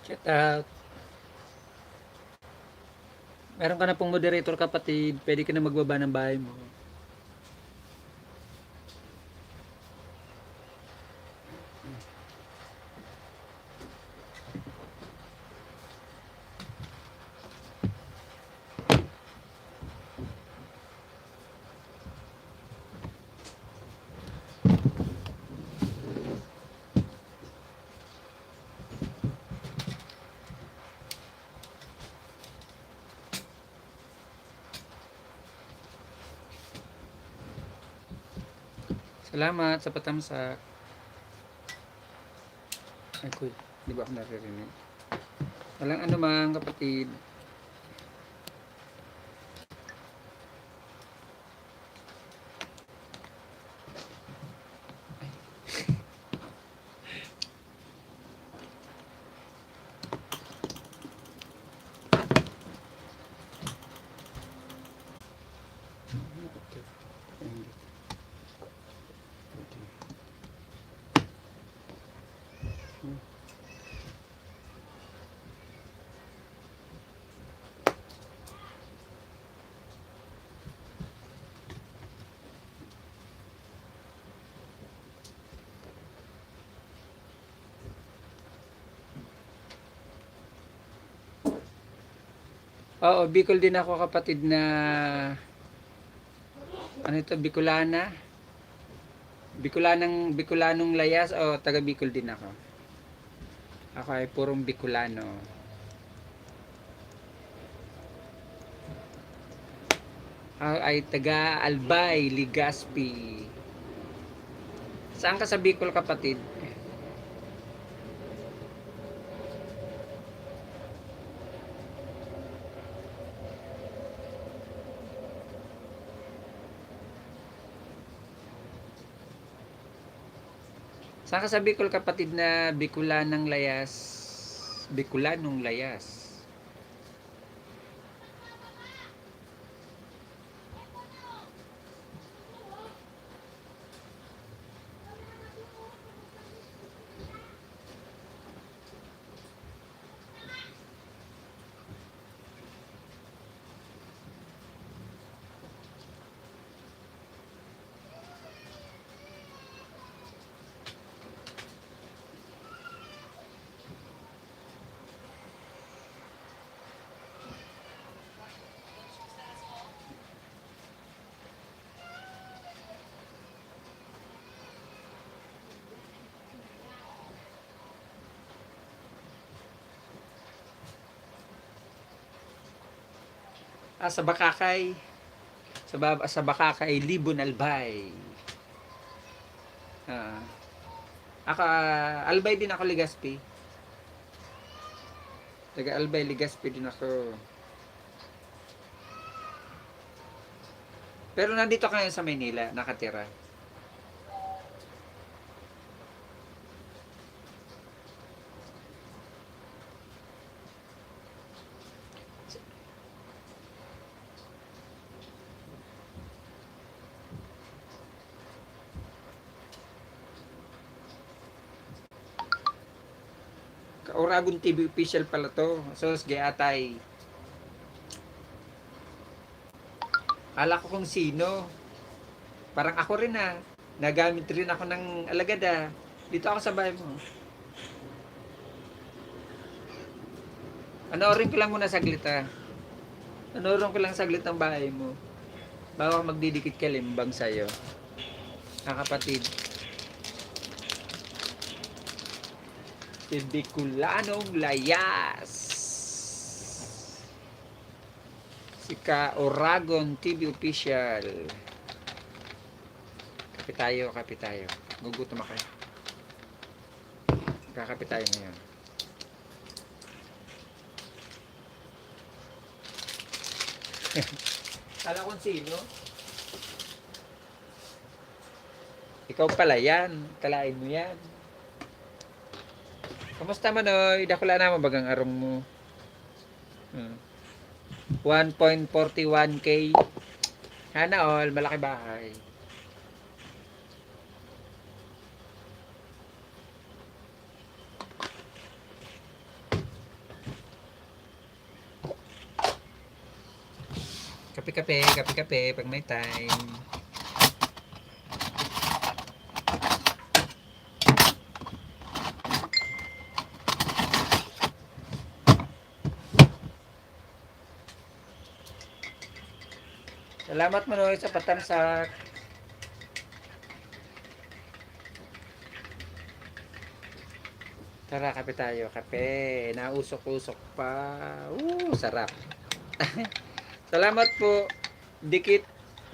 Shout out. Meron ka na pong moderator kapatid. Pwede ka na magbaba ng bahay mo. Salamat sa patamsak. Ay, kuy. Di ba ako naririnig? Walang ano mang kapatid. Oo, Bicol din ako kapatid na ano ito, Bicolana. Bicolanong layas o taga Bicol din ako. Ako ay purong Bicolano. Ako ay taga Albay, Legazpi. Saan ka sa Bicol kapatid? Saan ka sa Bicol kapatid na Bicolanang layas? Bicolanong layas. Sa Bakakay. Sa Bakakay, Libon Albay. Ako, Albay din ako, Legazpi. Taga Albay, Legazpi din ako. Pero nandito ka ngayon sa Maynila, nakatira. Oragon TV official pala to. So, sige atay. Ala ko kung sino. Parang ako rin ha. Nagamit rin ako ng alagad ha. Dito ako sa bahay mo. Anoorin ko lang muna saglit ha. Anoorin ko lang saglit ang bahay mo. Bago magdidikit kalimbang sa'yo. Kapatid. Si Bicolanong layas. Si Ka Oragon TV official. Kape tayo, kape tayo. Gugutom ako. Kakape tayo ngayon. Kala kung sino? Ikaw pala yan. Kalain mo yan. Kamusta Manoy? Dakula naman bagang arong mo. 1.41k. Sana all, malaki bahay. kape-kape pag may time. Salamat Manoy sa patamsak. Tara, kape tayo. Kape. Nausok-usok pa. Sarap. Salamat po. Dikit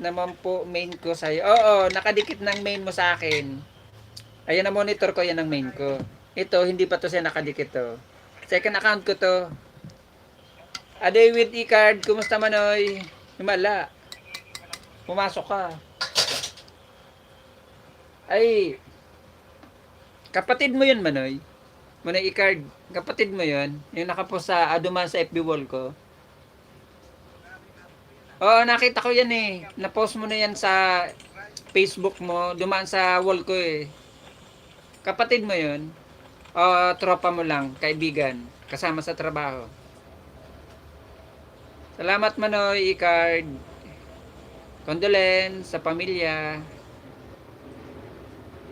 naman po main ko sa'yo. Oo, nakadikit ng main mo sa akin. Ayan na monitor ko, yan ang main ko. Ito, hindi pa to siya nakadikit to. Second account ko to. A day with e-card. Kumusta Manoy? Himala. Pumasok ka. Ay, kapatid mo yun Manoy. Manoy e-card. Kapatid mo yun. Yung nakapost sa aduman sa FB wall ko. Oo, nakita ko yan eh. Na-post mo na yan sa Facebook mo. Dumaan sa wall ko eh. Kapatid mo yun. O tropa mo lang, kaibigan. Kasama sa trabaho. Salamat Manoy e-card. Condolence sa pamilya.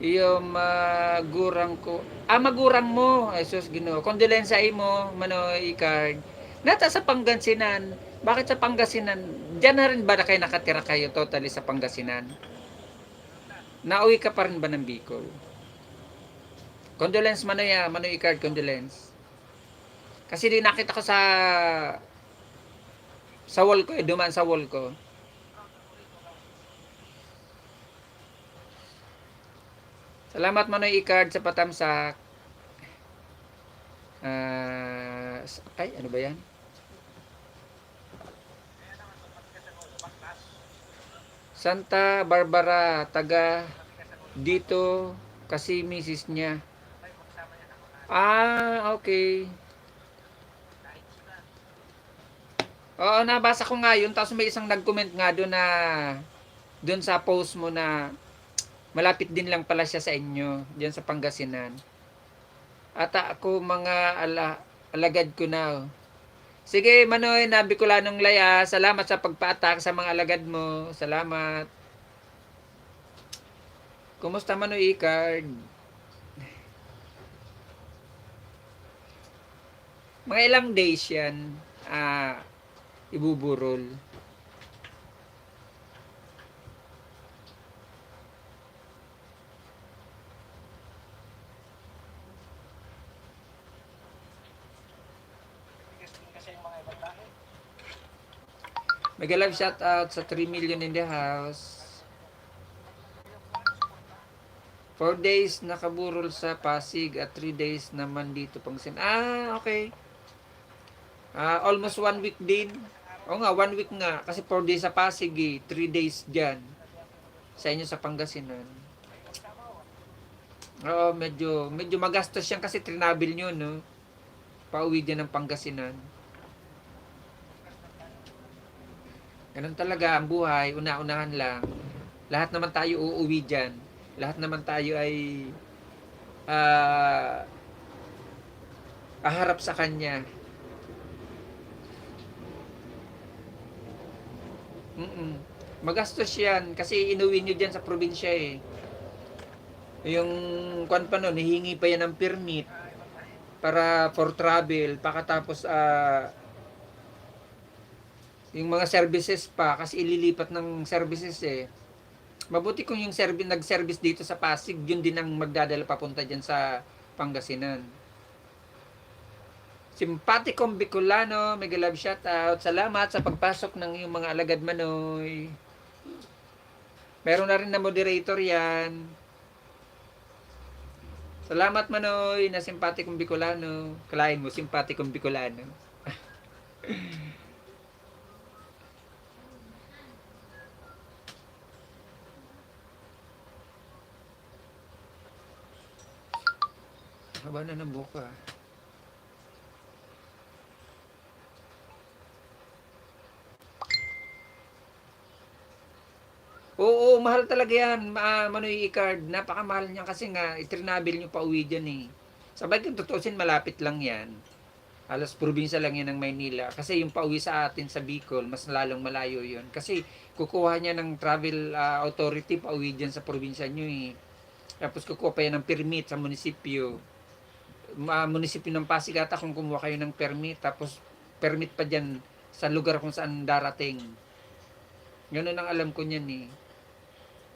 Yung magurang ko. Magurang mo. Ay sus Ginoo. Condolence sa imo Manoy e-card. Nata sa Pangasinan. Bakit sa Pangasinan? Diyan na rin ba na kayo nakatira kayo totally sa Pangasinan? Nauwi ka pa rin ba ng Bicol? Condolence Manoy, Manoy e-card, condolence. Kasi di nakita ko sa wall ko eh, dumaan sa wall ko. Salamat Manoy e-card sa patamsak. Ay, ano ba yan? Santa Barbara, taga dito kasi misis niya. Okay. Oo, nabasa ko nga yun. Tapos may isang nag-comment nga doon na doon sa post mo na malapit din lang pala siya sa inyo, diyan sa Pangasinan. At ako mga alagad ko na. Sige, Manoy, na Bicolanong Laya. Salamat sa pagpa-attack sa mga alagad mo. Salamat. Kumusta Manoy e-card? Mga ilang days yan ibuburol. Mega love shout out sa 3 million in the house. 4 days nakaburol sa Pasig at 3 days naman dito Pangasinan. Okay. Almost 1 week din. O nga, 1 week nga. Kasi 4 days sa Pasig 3 days dyan. Sa inyo sa Pangasinan. Oo, medyo magastos yan kasi trinabil nyo, no? Pauwi dyan ng Pangasinan. Ganun talaga ang buhay, una-unahan lang. Lahat naman tayo uuwi dyan. Lahat naman tayo ay aharap sa kanya. Magastos yan kasi inuwi nyo dyan sa probinsya eh. Yung kwan pa nun, hihingi pa yan ng permit para for travel, pakatapos yung mga services pa kasi ililipat ng services eh. Mabuti kung yung nag-service dito sa Pasig, yun din ang magdadala papunta dyan sa Pangasinan. Simpatikong Bicolano, mega love shout out. Salamat sa pagpasok ng yung mga alagad Manoy. Meron na rin na moderator yan. Salamat Manoy na simpatikong Bicolano. Kalain mo, simpatikong Bicolano. Haba na ng buka. Oo, mahal talaga yan. Manoy e-card. Napakamahal niya kasi nga, itrinabil nyo pa uwi dyan eh. Sabay kung tutusin, malapit lang yan. Halos probinsya lang yan ng Maynila. Kasi yung pauwi sa atin sa Bicol, mas lalong malayo yun. Kasi kukuha niya ng travel authority pauwi dyan sa probinsya nyo eh. Tapos kukuha pa yan ng permit sa munisipyo. Munisipyo ng Pasig ata kung kumuha kayo ng permit. Tapos permit pa dyan sa lugar kung saan darating. Ganun ang alam ko niyan eh.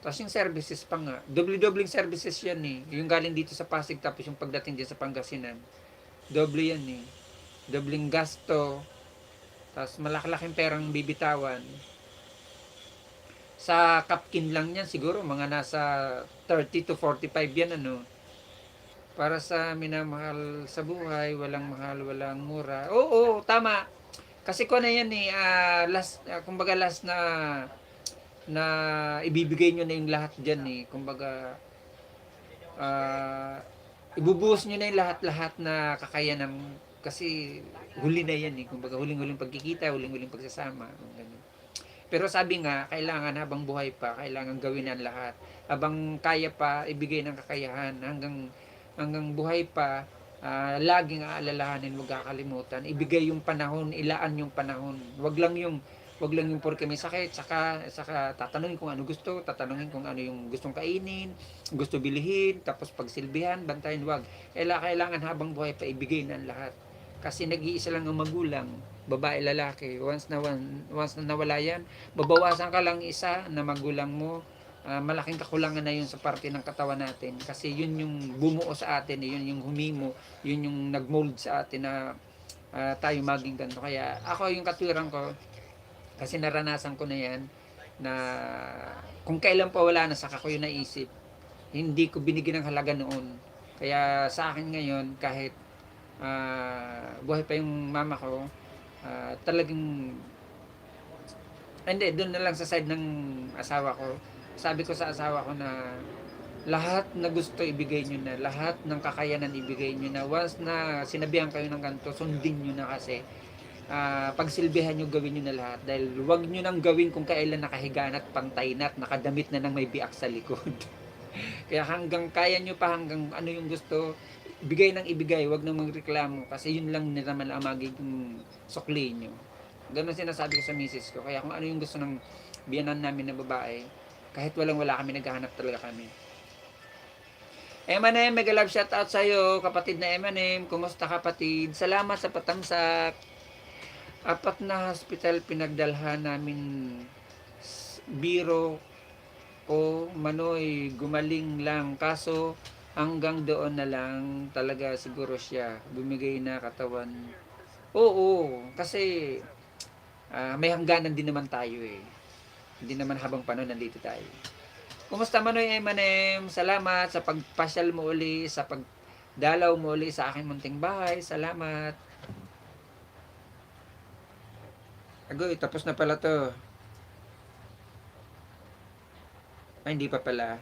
Tapos yung services pa nga. Doble-dobling services yan eh. Yung galing dito sa Pasig tapos yung pagdating dyan sa Pangasinan. Doble yan eh. Dobling gasto. Tapos malaki-laking perang bibitawan. Sa Kapkin lang yan siguro mga nasa 30 to 45 yan ano. Para sa minamahal sa buhay, walang mahal, walang mura. Oo, tama. Kasi ko na yan eh, kumbaga last na ibibigay nyo na yung lahat dyan eh. Kumbaga, ibubuhos nyo na yung lahat-lahat na kakayanan kasi huli na yan eh. Kumbaga, huling-huling pagkikita, huling-huling pagsasama. Ganun. Pero sabi nga, kailangan habang buhay pa, kailangan gawin ang lahat. Habang kaya pa, ibigay ng kakayahan hanggang buhay pa, laging aalalahanin, huwag kakalimutan. Ibigay yung panahon, ilaan yung panahon. Wag lang yung porque may sakit, saka tatanungin kung ano gusto, tatanungin kung ano yung gustong kainin, gusto bilihin, tapos pagsilbihan, bantayan, wag. Kailangan habang buhay pa ibigay na lahat. Kasi nag-iisa lang ang magulang, babae, lalaki. Once na nawala yan, babawasan ka lang isa na magulang mo, malaking kakulangan na yun sa parte ng katawan natin. Kasi yun yung bumuo sa atin, yun yung humimo, yun yung nagmold sa atin na tayo maging ganito. Kaya ako yung katwiran ko, kasi naranasan ko na yan, na kung kailan pa wala na, saka ko yung naisip. Hindi ko binigyan ng halaga noon. Kaya sa akin ngayon, kahit buhay pa yung mama ko, talagang, hindi, doon na lang sa side ng asawa ko. Sabi ko sa asawa ko na lahat na gusto ibigay nyo na, lahat ng kakayanan ibigay nyo na. Once na sinabihan kayo ng ganito, sundin nyo na kasi pagsilbihan nyo, gawin nyo na lahat. Dahil wag nyo nang gawin kung kailan nakahiga na at pantay na at nakadamit na ng may biak sa likod. Kaya hanggang kaya nyo pa, hanggang ano yung gusto, ibigay nang ibigay, wag nang magreklamo kasi yun lang naman ang magiging sukli nyo. Ganun sinasabi ko sa misis ko. Kaya kung ano yung gusto ng biyanan namin na babae, kahit walang-wala kami, naghahanap talaga kami. Emanem, mega love shoutout sa'yo, kapatid na Emanem. Kumusta kapatid? Salamat sa patamsak. 4 na hospital pinagdalhan namin. Biro o Manoy, gumaling lang. Kaso hanggang doon na lang talaga siguro siya. Bumigay na katawan. Oo, kasi may hangganan din naman tayo eh. Hindi naman habang panahon nandito tayo. Kumusta Manoy Emanem? Salamat sa pagpasyal mo uli, sa pagdalaw mo uli sa aking munting bahay. Salamat. Agoy, tapos na pala to. Ay, hindi pa pala.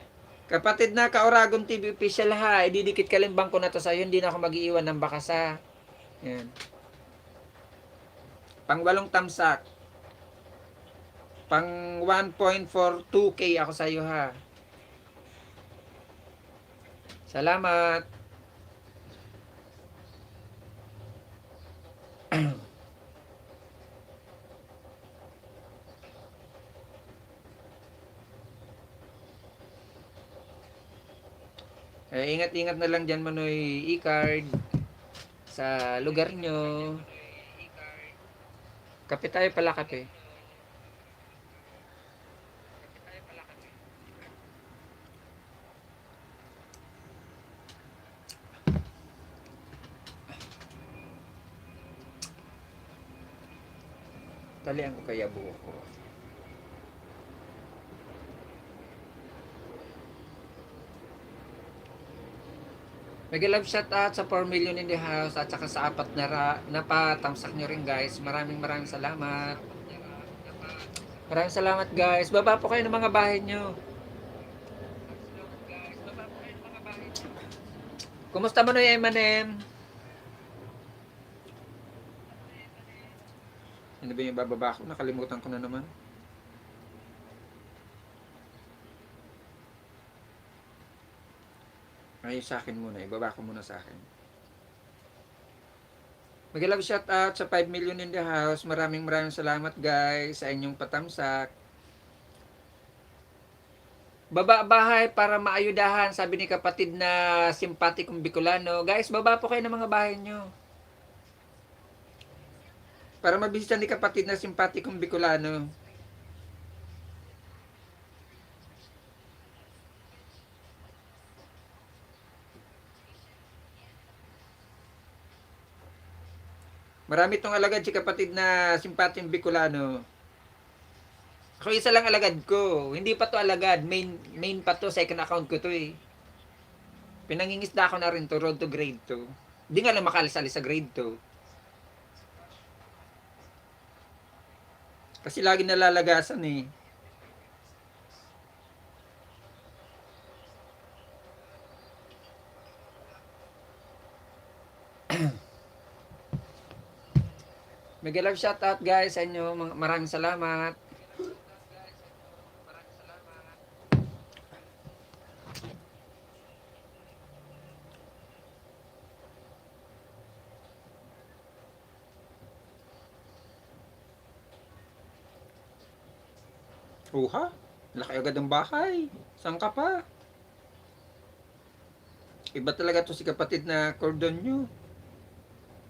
Kapatid na Kauragon TV official ha, ididikit kalimbang ko na to sa'yo, hindi na ako mag-iiwan ng bakas ha. Yan. Pang 8 tamsak. Pang 1.42k ako sa'yo ha. Salamat. Ingat-ingat na lang dyan Manoy e-card sa lugar nyo. Kape tayo pala, kape. Talian ko kaya buhok ko. Mega love shout out sa 4 million in the house at saka sa 4 na patamsak nyo rin guys. Maraming salamat. Maraming salamat guys. Baba po kayo ng mga bahay nyo. Kumusta mo na yung Emanem? Ano ba yung bababa ko? Nakalimutan ko na naman. Ay, sa akin muna. Ibaba ko muna sa akin. Mag-love shout out sa 5 million in the house. Maraming salamat guys sa inyong patamsak. Baba bahay para maayudahan, sabi ni kapatid na simpatikong Bicolano. Guys, baba po kayo ng mga bahay nyo. Para mabisita ni kapatid na simpatikong Bicolano. Marami tong alagad si kapatid na simpatikong Bicolano. Ako isa lang alagad ko. Hindi pa to alagad. Main pa to. Second account ko to eh. Pinangingisda ko na rin to. Road to grade 2. Hindi nga lang makaalis-alis sa grade 2. Kasi lagi nalalagasan eh. Mega love shout out guys sa inyo. Maraming salamat. Uha, laki agad ng bahay. Saan ka pa? Iba talaga to si kapatid na cordon nyo.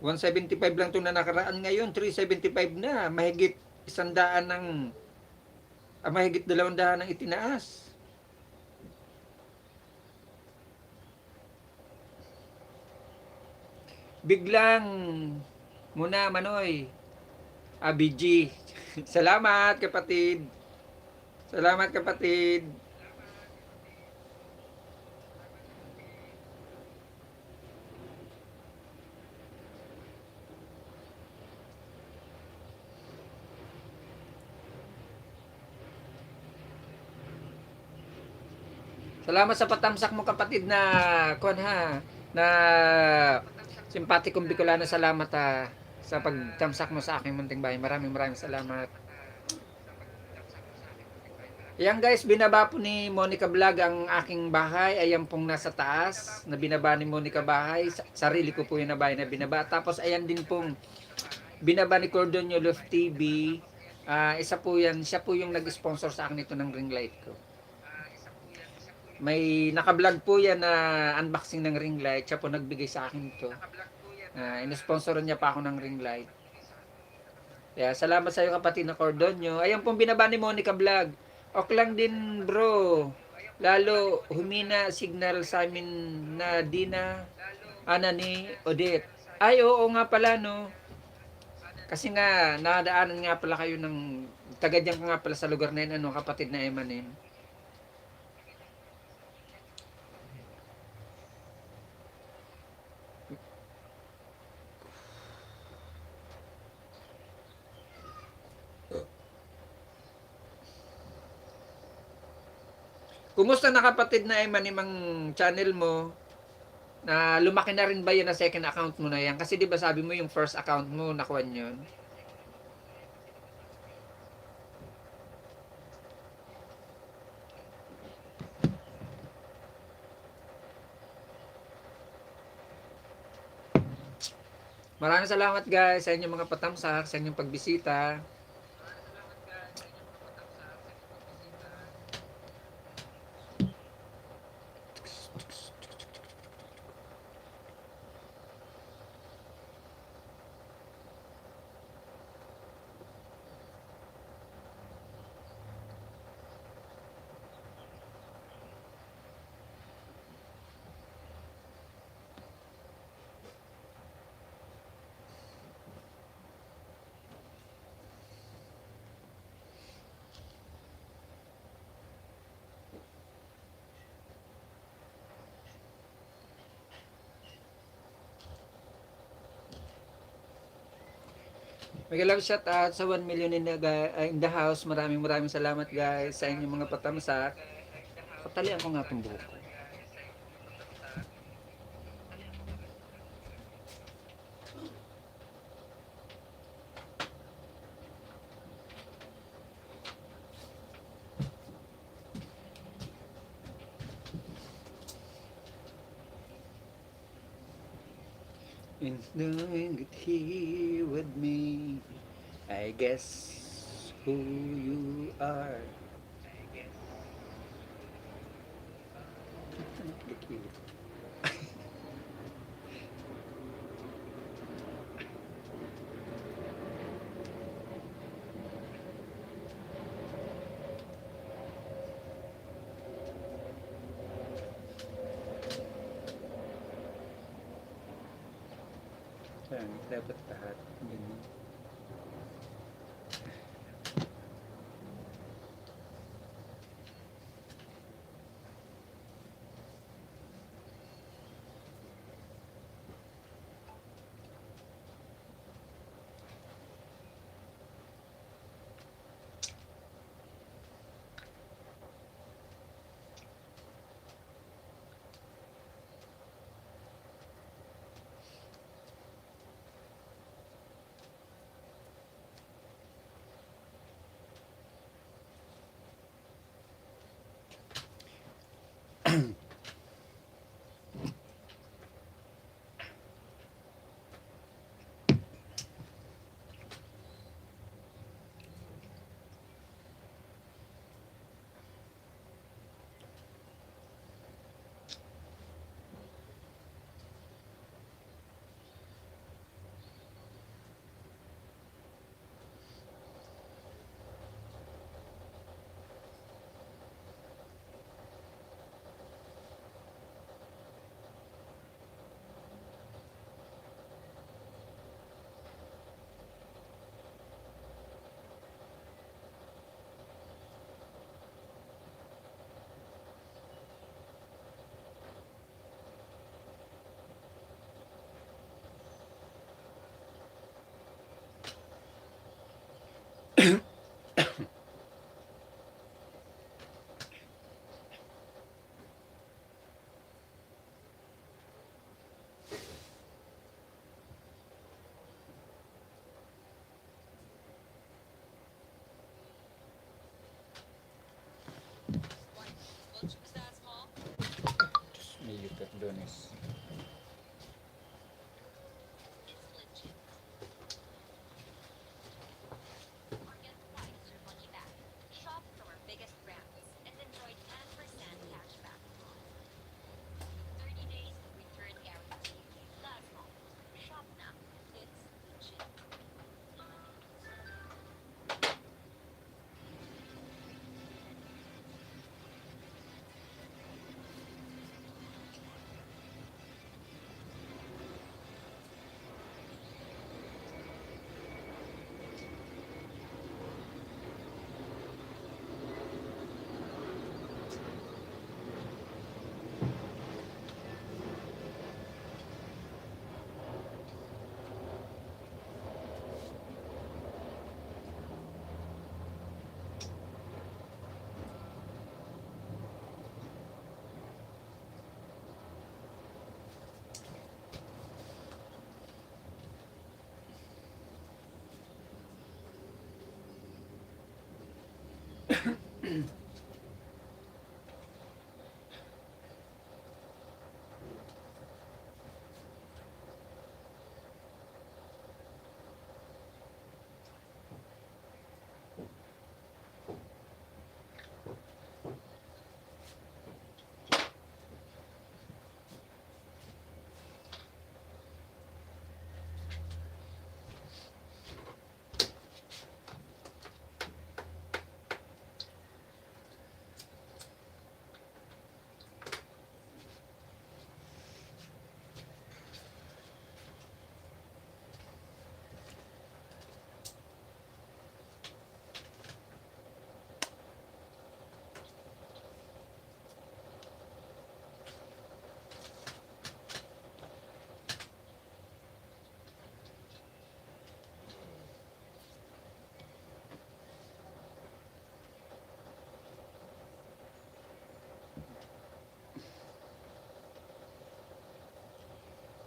175 lang to na nakaraan ngayon. 375 na. Mahigit 100 ng... mahigit 200 ng itinaas. Biglang muna Manoy. BG. Salamat kapatid. Salamat kapatid. Salamat sa patamsak mo kapatid na kuan ha, na simpatikong Bicolano. Salamat ha sa pagtamsak mo sa aking munting bahay. Maraming salamat. Ayan guys, binaba po ni Monica Vlog ang aking bahay. Ayan pong nasa taas na binaba ni Monica bahay. Sarili ko po yung na bahay na binaba. Tapos ayan din pong binaba ni Cordonio Love TV. Isa po yan, siya po yung nag-sponsor sa akin ito ng ring light ko. May naka-vlog po yan na unboxing ng ring light. Siya po nagbigay sa akin ito. In-sponsoran niya pa ako ng ring light. Kaya salamat sa iyo kapatid na Cordonio. Ayan pong binaba ni Monica Vlog. Ok lang din bro. Lalo humina signal sa amin na di na ni Odette. Ay oo nga pala no. Kasi nga nadaanan nga pala kayo ng taga-diyan ka nga pala sa lugar na yun, ano, kapatid na Emanim. Kumusta na kapatid na Emanim ang channel mo? Na lumaki na rin ba yun na second account mo na yan? Kasi di ba sabi mo yung first account mo nakuha yun? Maraming salamat guys sa inyong mga patamsak, sa inyong pagbisita. Mega love shout out sa 1 million in the house. Maraming salamat guys sa inyong mga patamsak. Patalian ko nga itong buhok ko. And knowing it here with me, I guess who you are. Dapat lahat. Ganyan. Medyo perdones.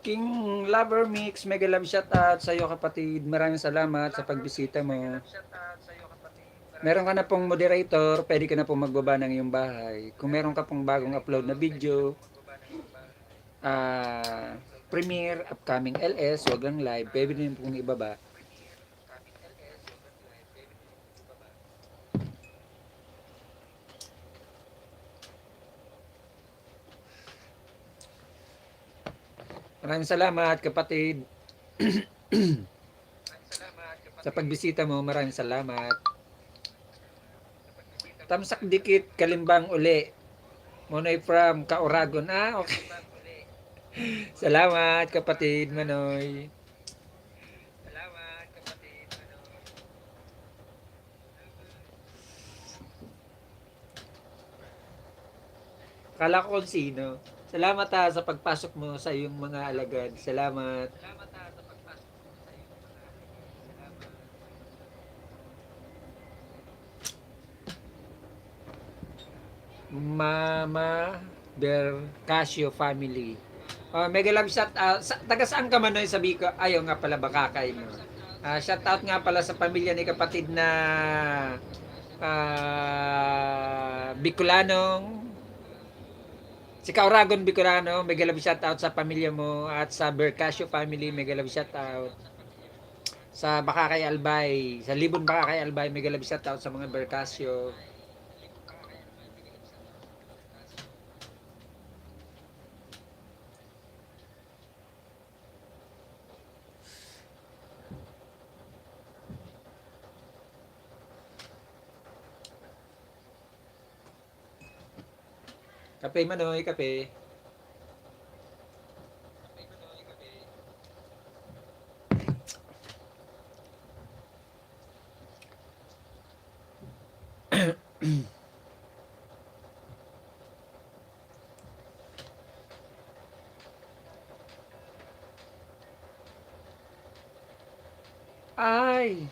King Lover Mix, mega love shout out sa iyo kapatid. Maraming salamat sa pagbisita mo. Meron ka na pong moderator, pwede ka na pong magbaba ng iyong bahay. Kung meron ka pong bagong upload na video, Premiere, upcoming LS, wag lang live, pwede din pong ibaba. Maraming salamat kapatid sa pagbisita mo, maraming salamat. Tamsak dikit, kalimbang uli. Monoy from Kauragon. Okay. Salamat kapatid Manoy. Kala ko kung sino. Salamat sa pagpasok mo sa iyong mga alagad. Salamat. Mama Bercasio family. Mega love shout out. Taga saan ka Manoy sa Bicol? Ayaw nga pala Bakakay mo. Shout out nga pala sa pamilya ni kapatid na Bicolanong si Kauragon Bicolano, mega love shout out sa pamilya mo at sa Bercasio family, mega love shout out. Sa Bakakay Albay, sa Libon Bakakay Albay, mega love shout out sa mga Bercasio. Kape Manoy, kape. Ay,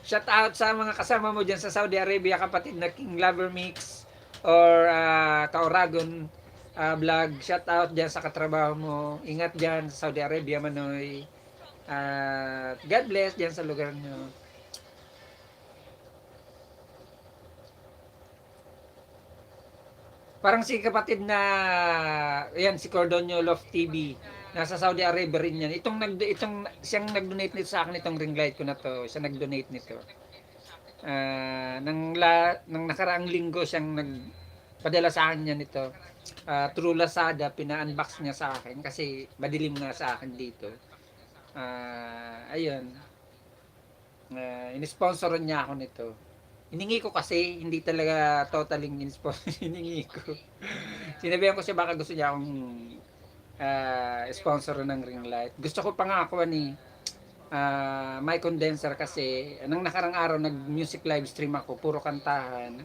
shout out sa mga kasama mo dyan sa Saudi Arabia, kapatid na King Lover Mix or Kauragon vlog. Shout out dyan sa katrabaho mo. Ingat dyan sa Saudi Arabia, Manoy. God bless dyan sa lugar nyo. Parang si kapatid na, ayan, si Cordonio Love TV. Nasa Saudi Arabia rin yan. Siyang nag-donate nito sa akin itong ring light ko na to. Siya nag-donate nito. Nang nakaraang linggo siyang nagpadala sa akin yan ito. Through Lazada, pina-unbox niya sa akin kasi madilim nga sa akin dito. Ayun. In-sponsoran niya ako nito. Hiningi ko kasi, hindi talaga totally in-sponsor. Hiningi ko. Sinabihan ko siya baka gusto niya akong sponsor ng ring light. Gusto ko pa nga ako ni my condenser kasi nang nakarang araw nag-music live stream ako, puro kantahan.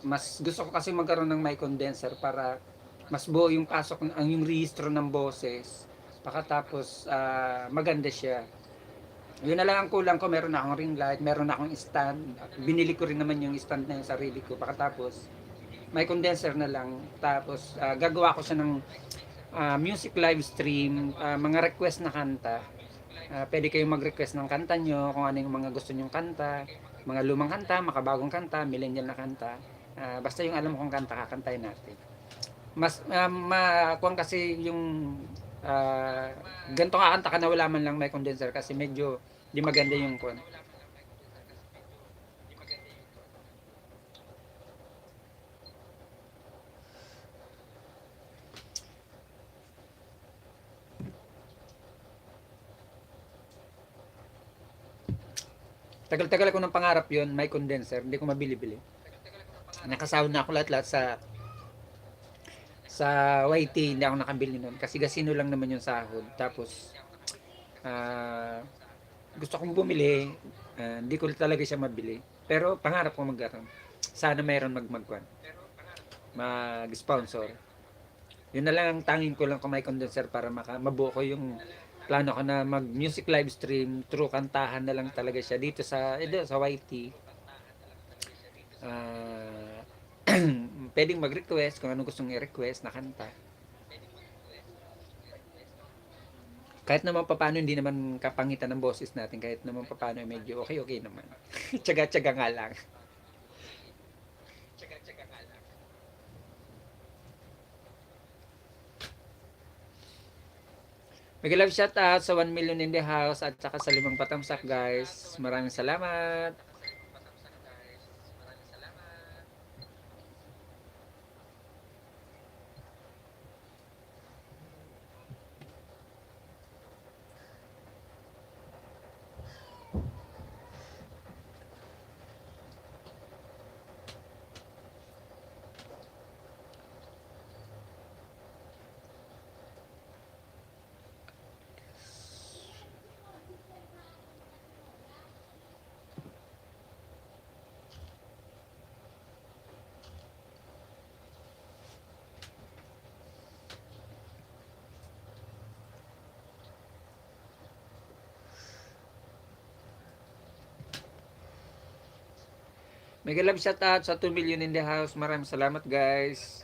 Mas gusto ko kasi magkaroon ng my condenser para mas buo yung pasok ang yung rehistro ng boses. Pagkatapos maganda siya. Yun na lang ang kulang ko, meron na akong ring light, meron na akong stand. Binili ko rin naman yung stand na yung sarili ko. Pagkatapos may condenser na lang. Tapos gagawa ko siya ng music live stream, mga request na kanta. Pwede kayong mag-request ng kanta nyo, kung ano yung mga gusto nyong kanta, mga lumang kanta, makabagong kanta, millennial na kanta. Basta yung alam kong kanta, kakantayin natin. Mas makuha kasi yung ganito kakanta ka na wala man lang may condenser kasi medyo di maganda yung kuwan. Tagal-tagal ako ng pangarap yon, may condenser, hindi ko mabili-bili. Nakasahod na ako lahat-lahat sa YT, hindi ako nakabili nun kasi gasino lang naman yung sahod. Tapos ah, gusto kong bumili, hindi ko talaga siya mabili. Pero pangarap ko magkaroon. Sana mayroon mag-sponsor. Yun na lang ang tanging ko lang kung may condenser para mabuo ko yung plano ko na mag music live stream through kantahan na lang talaga siya dito sa YT. Ah, pwedeng mag-request kung ano gustong i-request na kanta. Kahit naman papaano hindi naman kapangitan ng boses natin, kahit naman papaano medyo okay naman. Tsaga-tsaga nga lang. Mega love shout out sa 1 million in the house at saka sa 5 patamsak guys. Maraming salamat. Mega love shout out sa 2 million in the house. Maraming salamat guys.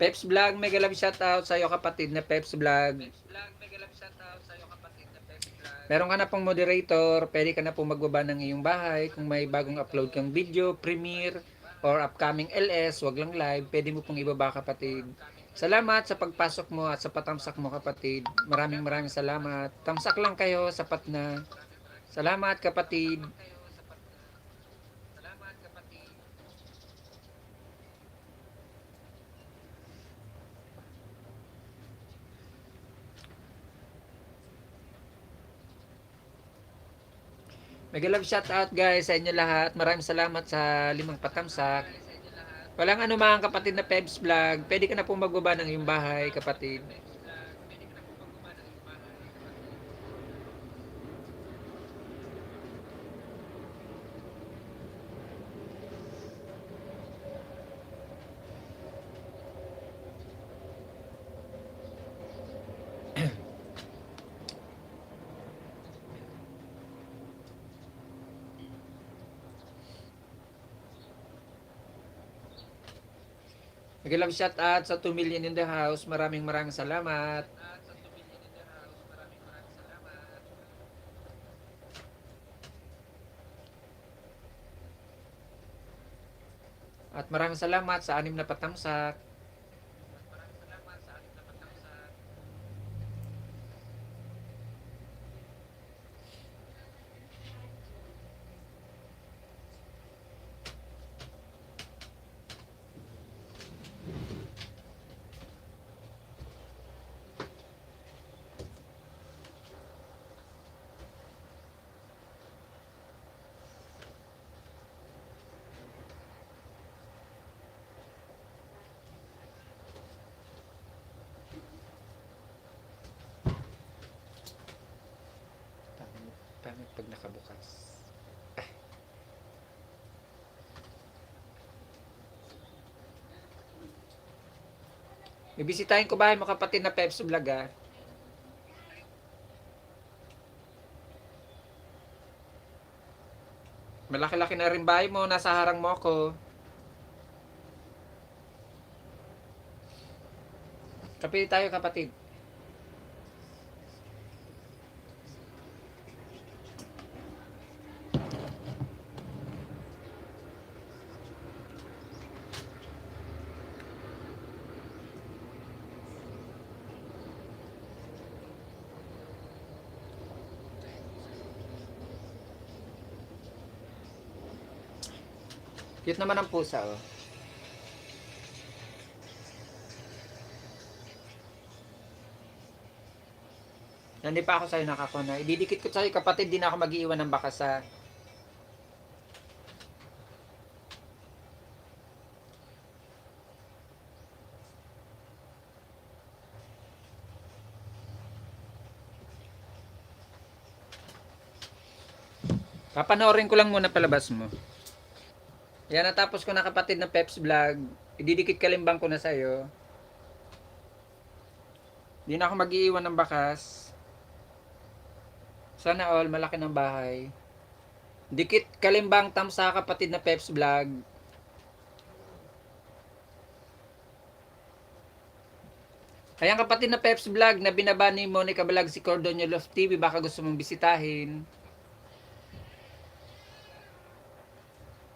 Peps Vlog, mega love shout out sa iyo kapatid na Peps Vlog. Meron ka na pong moderator, pwede ka na pong magbaba ng iyong bahay. Kung may bagong upload kang video, premiere, or upcoming LS, wag lang live, pwede mo pong ibaba kapatid. Salamat sa pagpasok mo at sa patamsak mo kapatid. Maraming salamat. Tamsak lang kayo, sapat na. Salamat kapatid. Mega love shout out guys sa inyo lahat. Maraming salamat sa 5 patamsak. Walang anuman kapatid na Pebs Vlog. Pwede ka na pong magbaba ng iyong bahay kapatid. Mega love shout out sa 2 million in the house. Maraming salamat. At maraming salamat sa 6 na patamsak. Pangit pag nakabukas. Bibisitahin ko bahay mo kapatid na Peps Vlog ah. Malaki-laki na rin bahay mo. Nasa harang mo ako. Kapili tayo kapatid. Cute naman ang pusa oh. Hindi pa ako sa'yo nakakuna. Ididikit ko sa'yo, kapatid, din ako mag-iiwan ng bakas sa... Papanoorin ko lang muna palabas mo. Yan, natapos ko na kapatid ng Peps Vlog. Ididikit kalimbang ko na sa'yo. Hindi na ako mag-iiwan ng bakas. Sana all, malaki ng bahay. Dikit kalimbang tamsa kapatid na Peps Vlog. Ayan kapatid na Peps Vlog na binaba ni Monica Vlog si Cordonio Love TV. Baka gusto mong bisitahin.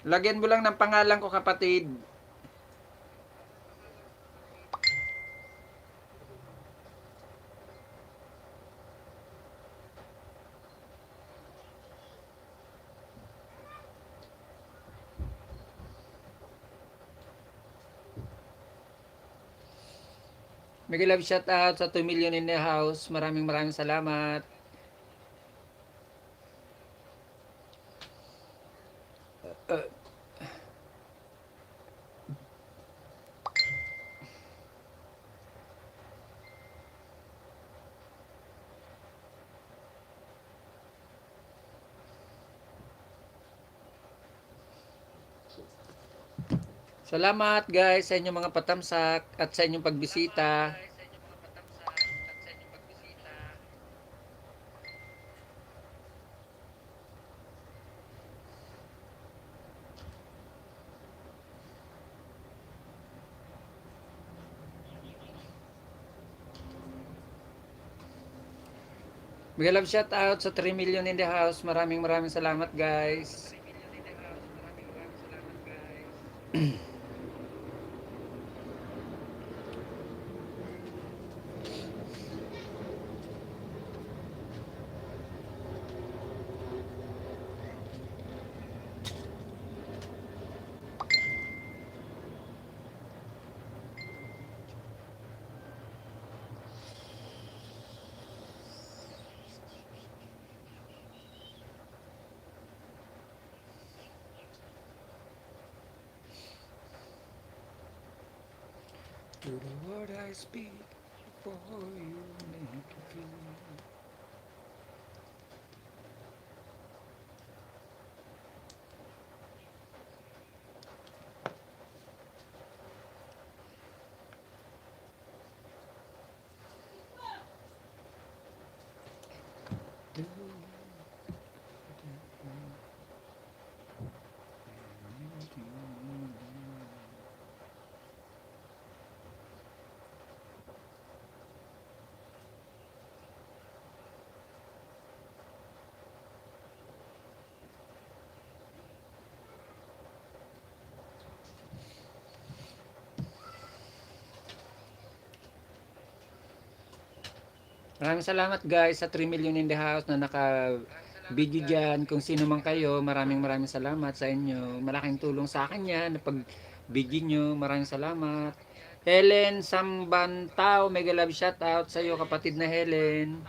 Lagyan mo lang ng pangalan ko kapatid. Mega love shout out sa 2 million in the house. Maraming salamat. Salamat guys sa inyong mga patamsak at sa inyong pagbisita. Mega love shout out sa 3 million in the house. Maraming salamat guys. To the word I speak for you make it feel. Maraming salamat guys sa 3 million in the house na naka-video dyan. Kung sino man kayo, maraming salamat sa inyo. Malaking tulong sa akin yan na pag-video nyo. Maraming salamat. Helen Sambantao, mega love shout out sa iyo kapatid na Helen.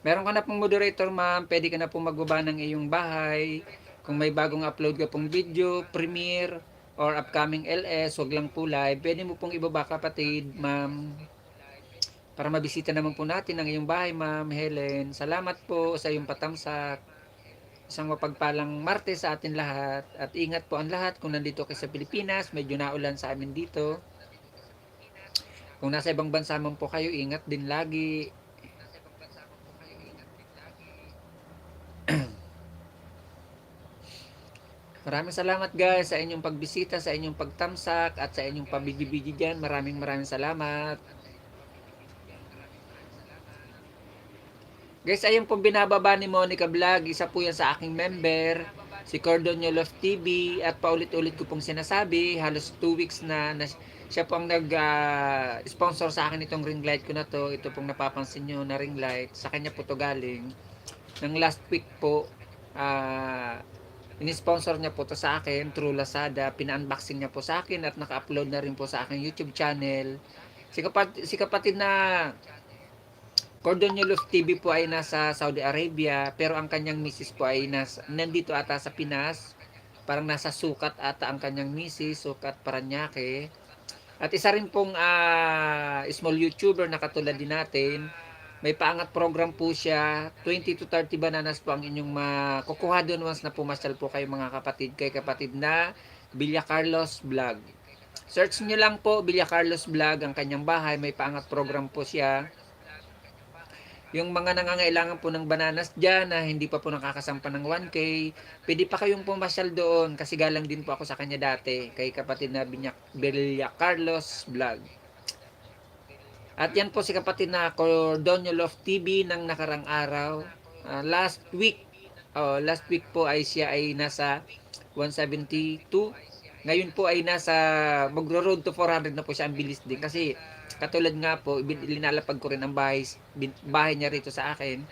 Meron ka na pong moderator ma'am, pwede ka na pong magbaba ng iyong bahay. Kung may bagong upload ka pong video, premiere, or upcoming LS, wag lang po live, pwede mo pong ibaba kapatid ma'am. Para mabisita naman po natin ang iyong bahay, Ma'am Helen. Salamat po sa iyong patamsak. Isang mapagpalang Martes sa atin lahat. At ingat po ang lahat kung nandito kayo sa Pilipinas. Medyo naulan sa amin dito. Kung nasa ibang bansa man po kayo, ingat din lagi. Maraming salamat guys sa inyong pagbisita, sa inyong pagtamsak, at sa inyong pabigi-bigi dyan. Maraming salamat. Guys, ayun pong binababa ni Monica Vlog. Isa po yan sa aking member, si Cordonio Love TV. At paulit-ulit ko pong sinasabi, halos 2 weeks na siya po ang nag-sponsor sa akin itong ring light ko na to. Ito pong napapansin nyo na ring light. Sa kanya po to galing. Nang last week po, in-sponsor niya po to sa akin through Lazada. Pina-unboxing niya po sa akin at naka-upload na rin po sa aking YouTube channel. Si kapatid na Cordoniolos TV po ay nasa Saudi Arabia, pero ang kanyang misis po ay nandito ata sa Pinas. Parang nasa Sukat ata ang kanyang misis, Sukat Paranaque. At isa rin pong small YouTuber na katulad din natin. May paangat program po siya. 20 to 30 bananas po ang inyong makukuha doon once na pumasyal po kayo mga kapatid. Kay kapatid na Villa Carlos Vlog. Search nyo lang po Villa Carlos Vlog ang kanyang bahay. May paangat program po siya. Yung mga nangangailangan po ng bananas dyan na hindi pa po nakakasampa ng 1K, pwede pa kayong pumasyal doon kasi galang din po ako sa kanya dati kay kapatid na Villa Carlos Vlog. At yan po si kapatid na Cordonio Love TV ng nakarang araw. Last week po ay siya ay nasa 172. Ngayon po ay nasa magro-road to 400 na po siya. Ang bilis din kasi katulad nga po, linalapag ko rin ang bahay niya rito sa akin.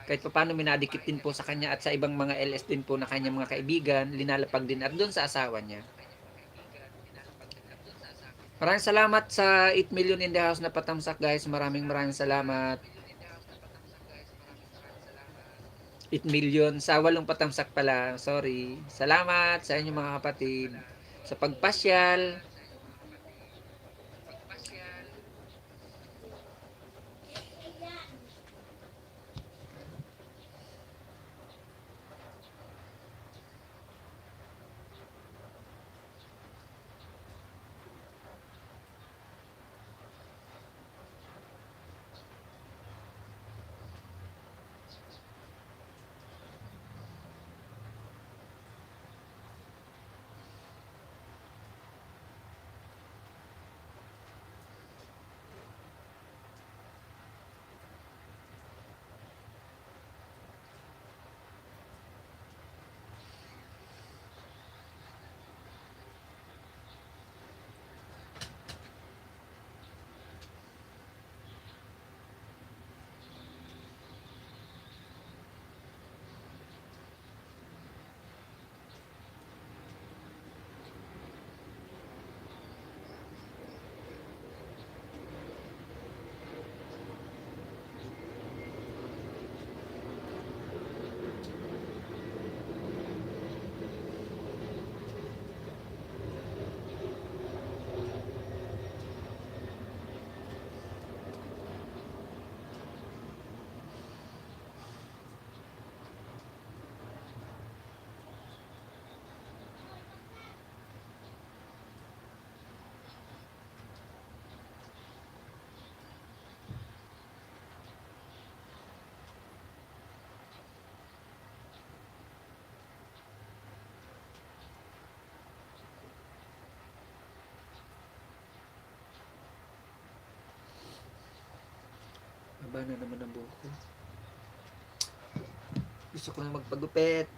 Kahit pa paano minadikit din po sa kanya at sa ibang mga LS din po na kanyang mga kaibigan, linalapag din at doon sa asawa niya. Maraming salamat sa 8 million in the house na patamsak guys. Maraming salamat. 8 million sa 8 patamsak pala. Sorry. Salamat sa inyo mga kapatid sa pagpasyal. Haba na naman ang buhok ko. Gusto ko lang magpagupit.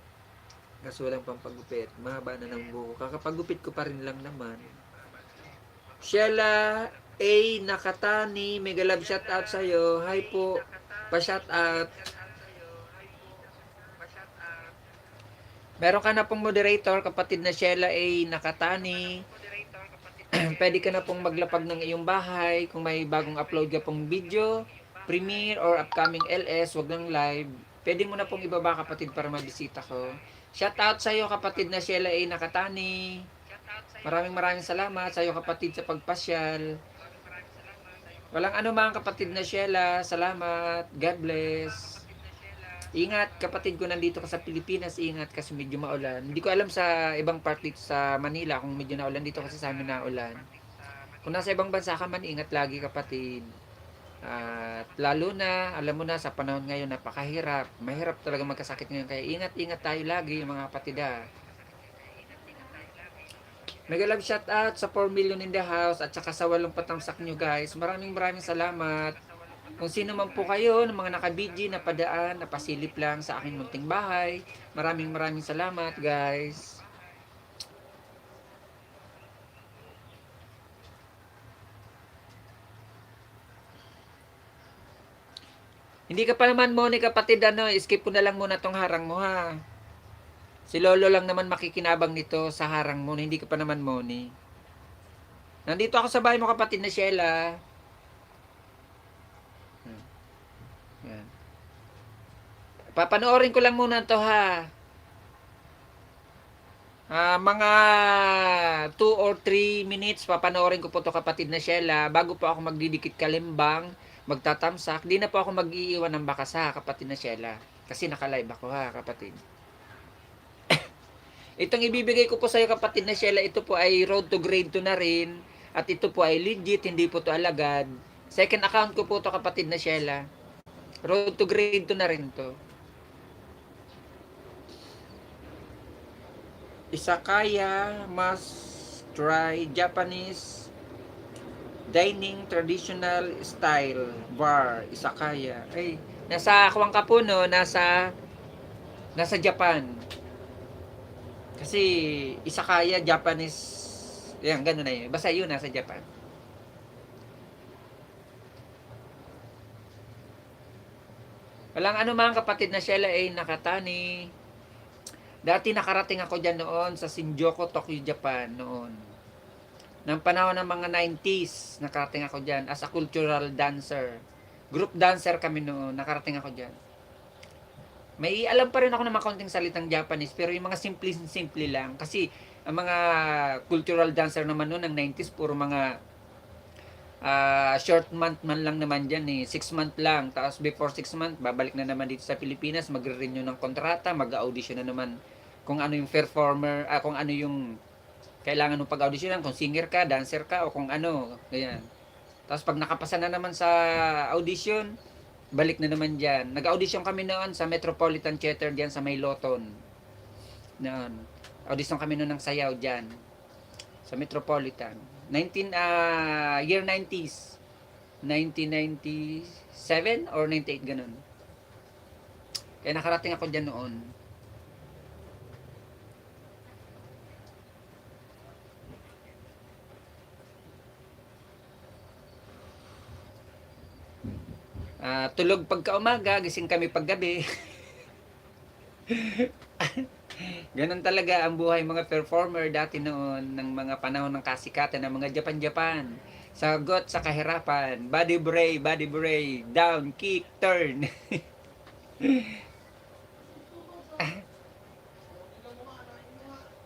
Kaso walang pampagupit. Mahaba na ng buhok. Kakapagupit ko pa rin lang naman. Sheila A. Nakatani. Mega love shout out sa'yo. Hi po. Pa-shout out. Meron ka na pong moderator, kapatid na Sheila A. Nakatani. Pwede ka na pong maglapag ng iyong bahay. Kung may bagong upload ka pong video, premiere or upcoming LS, wag lang live. Pwede mo na pong ibaba kapatid para mabisita ko. Shout out sa iyo kapatid na Sheila A. Nakatani. Maraming salamat sa iyo kapatid sa pagpasyal. Walang anuman kapatid na Sheila. Salamat. God bless. Ingat kapatid ko, nandito ka sa Pilipinas. Ingat kasi medyo maulan. Hindi ko alam sa ibang part dito sa Manila kung medyo naulan. Dito kasi sa amin naulan. Kung nasa ibang bansa ka man, ingat lagi kapatid. At lalo na, alam mo na sa panahon ngayon napakahirap. Mahirap talaga magkasakit ngayon. Kaya ingat tayo lagi mga kapatid ha. Mega love shout out sa 4 million in the house at saka sa 8 patamsak nyo guys. Maraming salamat. Kung sino man po kayo ng mga nakabidji, napadaan, napasilip lang sa aking munting bahay. Maraming salamat guys. Hindi ka pa naman Moni kapatid, skip ko na lang muna tong harang mo ha. Si Lolo lang naman makikinabang nito sa harang mo, hindi ka pa naman Moni. Nandito ako sa bahay mo kapatid na Sheila. Papanoorin ko lang muna to ha. Mga 2 or 3 minutes, papanoorin ko po to kapatid na Sheila, bago po ako magdidikit kalimbang, magtatamsak, di na po ako mag-iiwan ng bakas ha, kapatid na Sheila. Kasi naka-live ako ha, kapatid. Itong ibibigay ko po sa iyo kapatid na Sheila, ito po ay road to grade 2 na rin. At ito po ay legit, hindi po to alagad. Second account ko po to kapatid na Sheila. Road to grade 2 na rin to. Izakaya must try Japanese dining traditional style bar. Izakaya. Ay, nasa Kuwang Kapuno, nasa Japan. Kasi Izakaya Japanese, yan ganun na yun. Basta yun nasa Japan. Walang ano man kapatid na Sheila ay nakatani. Dati nakarating ako dyan noon sa Shinjuku, Tokyo, Japan noon. Nang panahon ng mga 90s, nakarating ako dyan as a cultural dancer. Group dancer kami noon, nakarating ako dyan. May alam pa rin ako ng mga konting salitang Japanese, pero yung mga simple lang. Kasi ang mga cultural dancer naman noon ng 90s, puro mga short month man lang naman dyan eh. 6 month lang. Tapos before 6 month, babalik na naman dito sa Pilipinas, magre-renew ng kontrata, mag-audition na naman kung ano yung performer, kung ano yung kailangan ng pag-audition, kung singer ka, dancer ka, o kung ano, ganyan. Tapos pag nakapasa na naman sa audition, balik na naman dyan. Nag-audition kami noon sa Metropolitan Theater dyan sa May Loton. Noon. Audition kami noon ng sayaw dyan. Sa Metropolitan. Year 90s. 1997 or 98, ganun. Kaya nakarating ako dyan noon. Tulog pagka umaga, gising kami paggabi. Ganun talaga ang buhay mga performer dati noon ng mga panahon ng kasikatan ng mga Japan-Japan. Sagot sa kahirapan, body bray, down, kick, turn.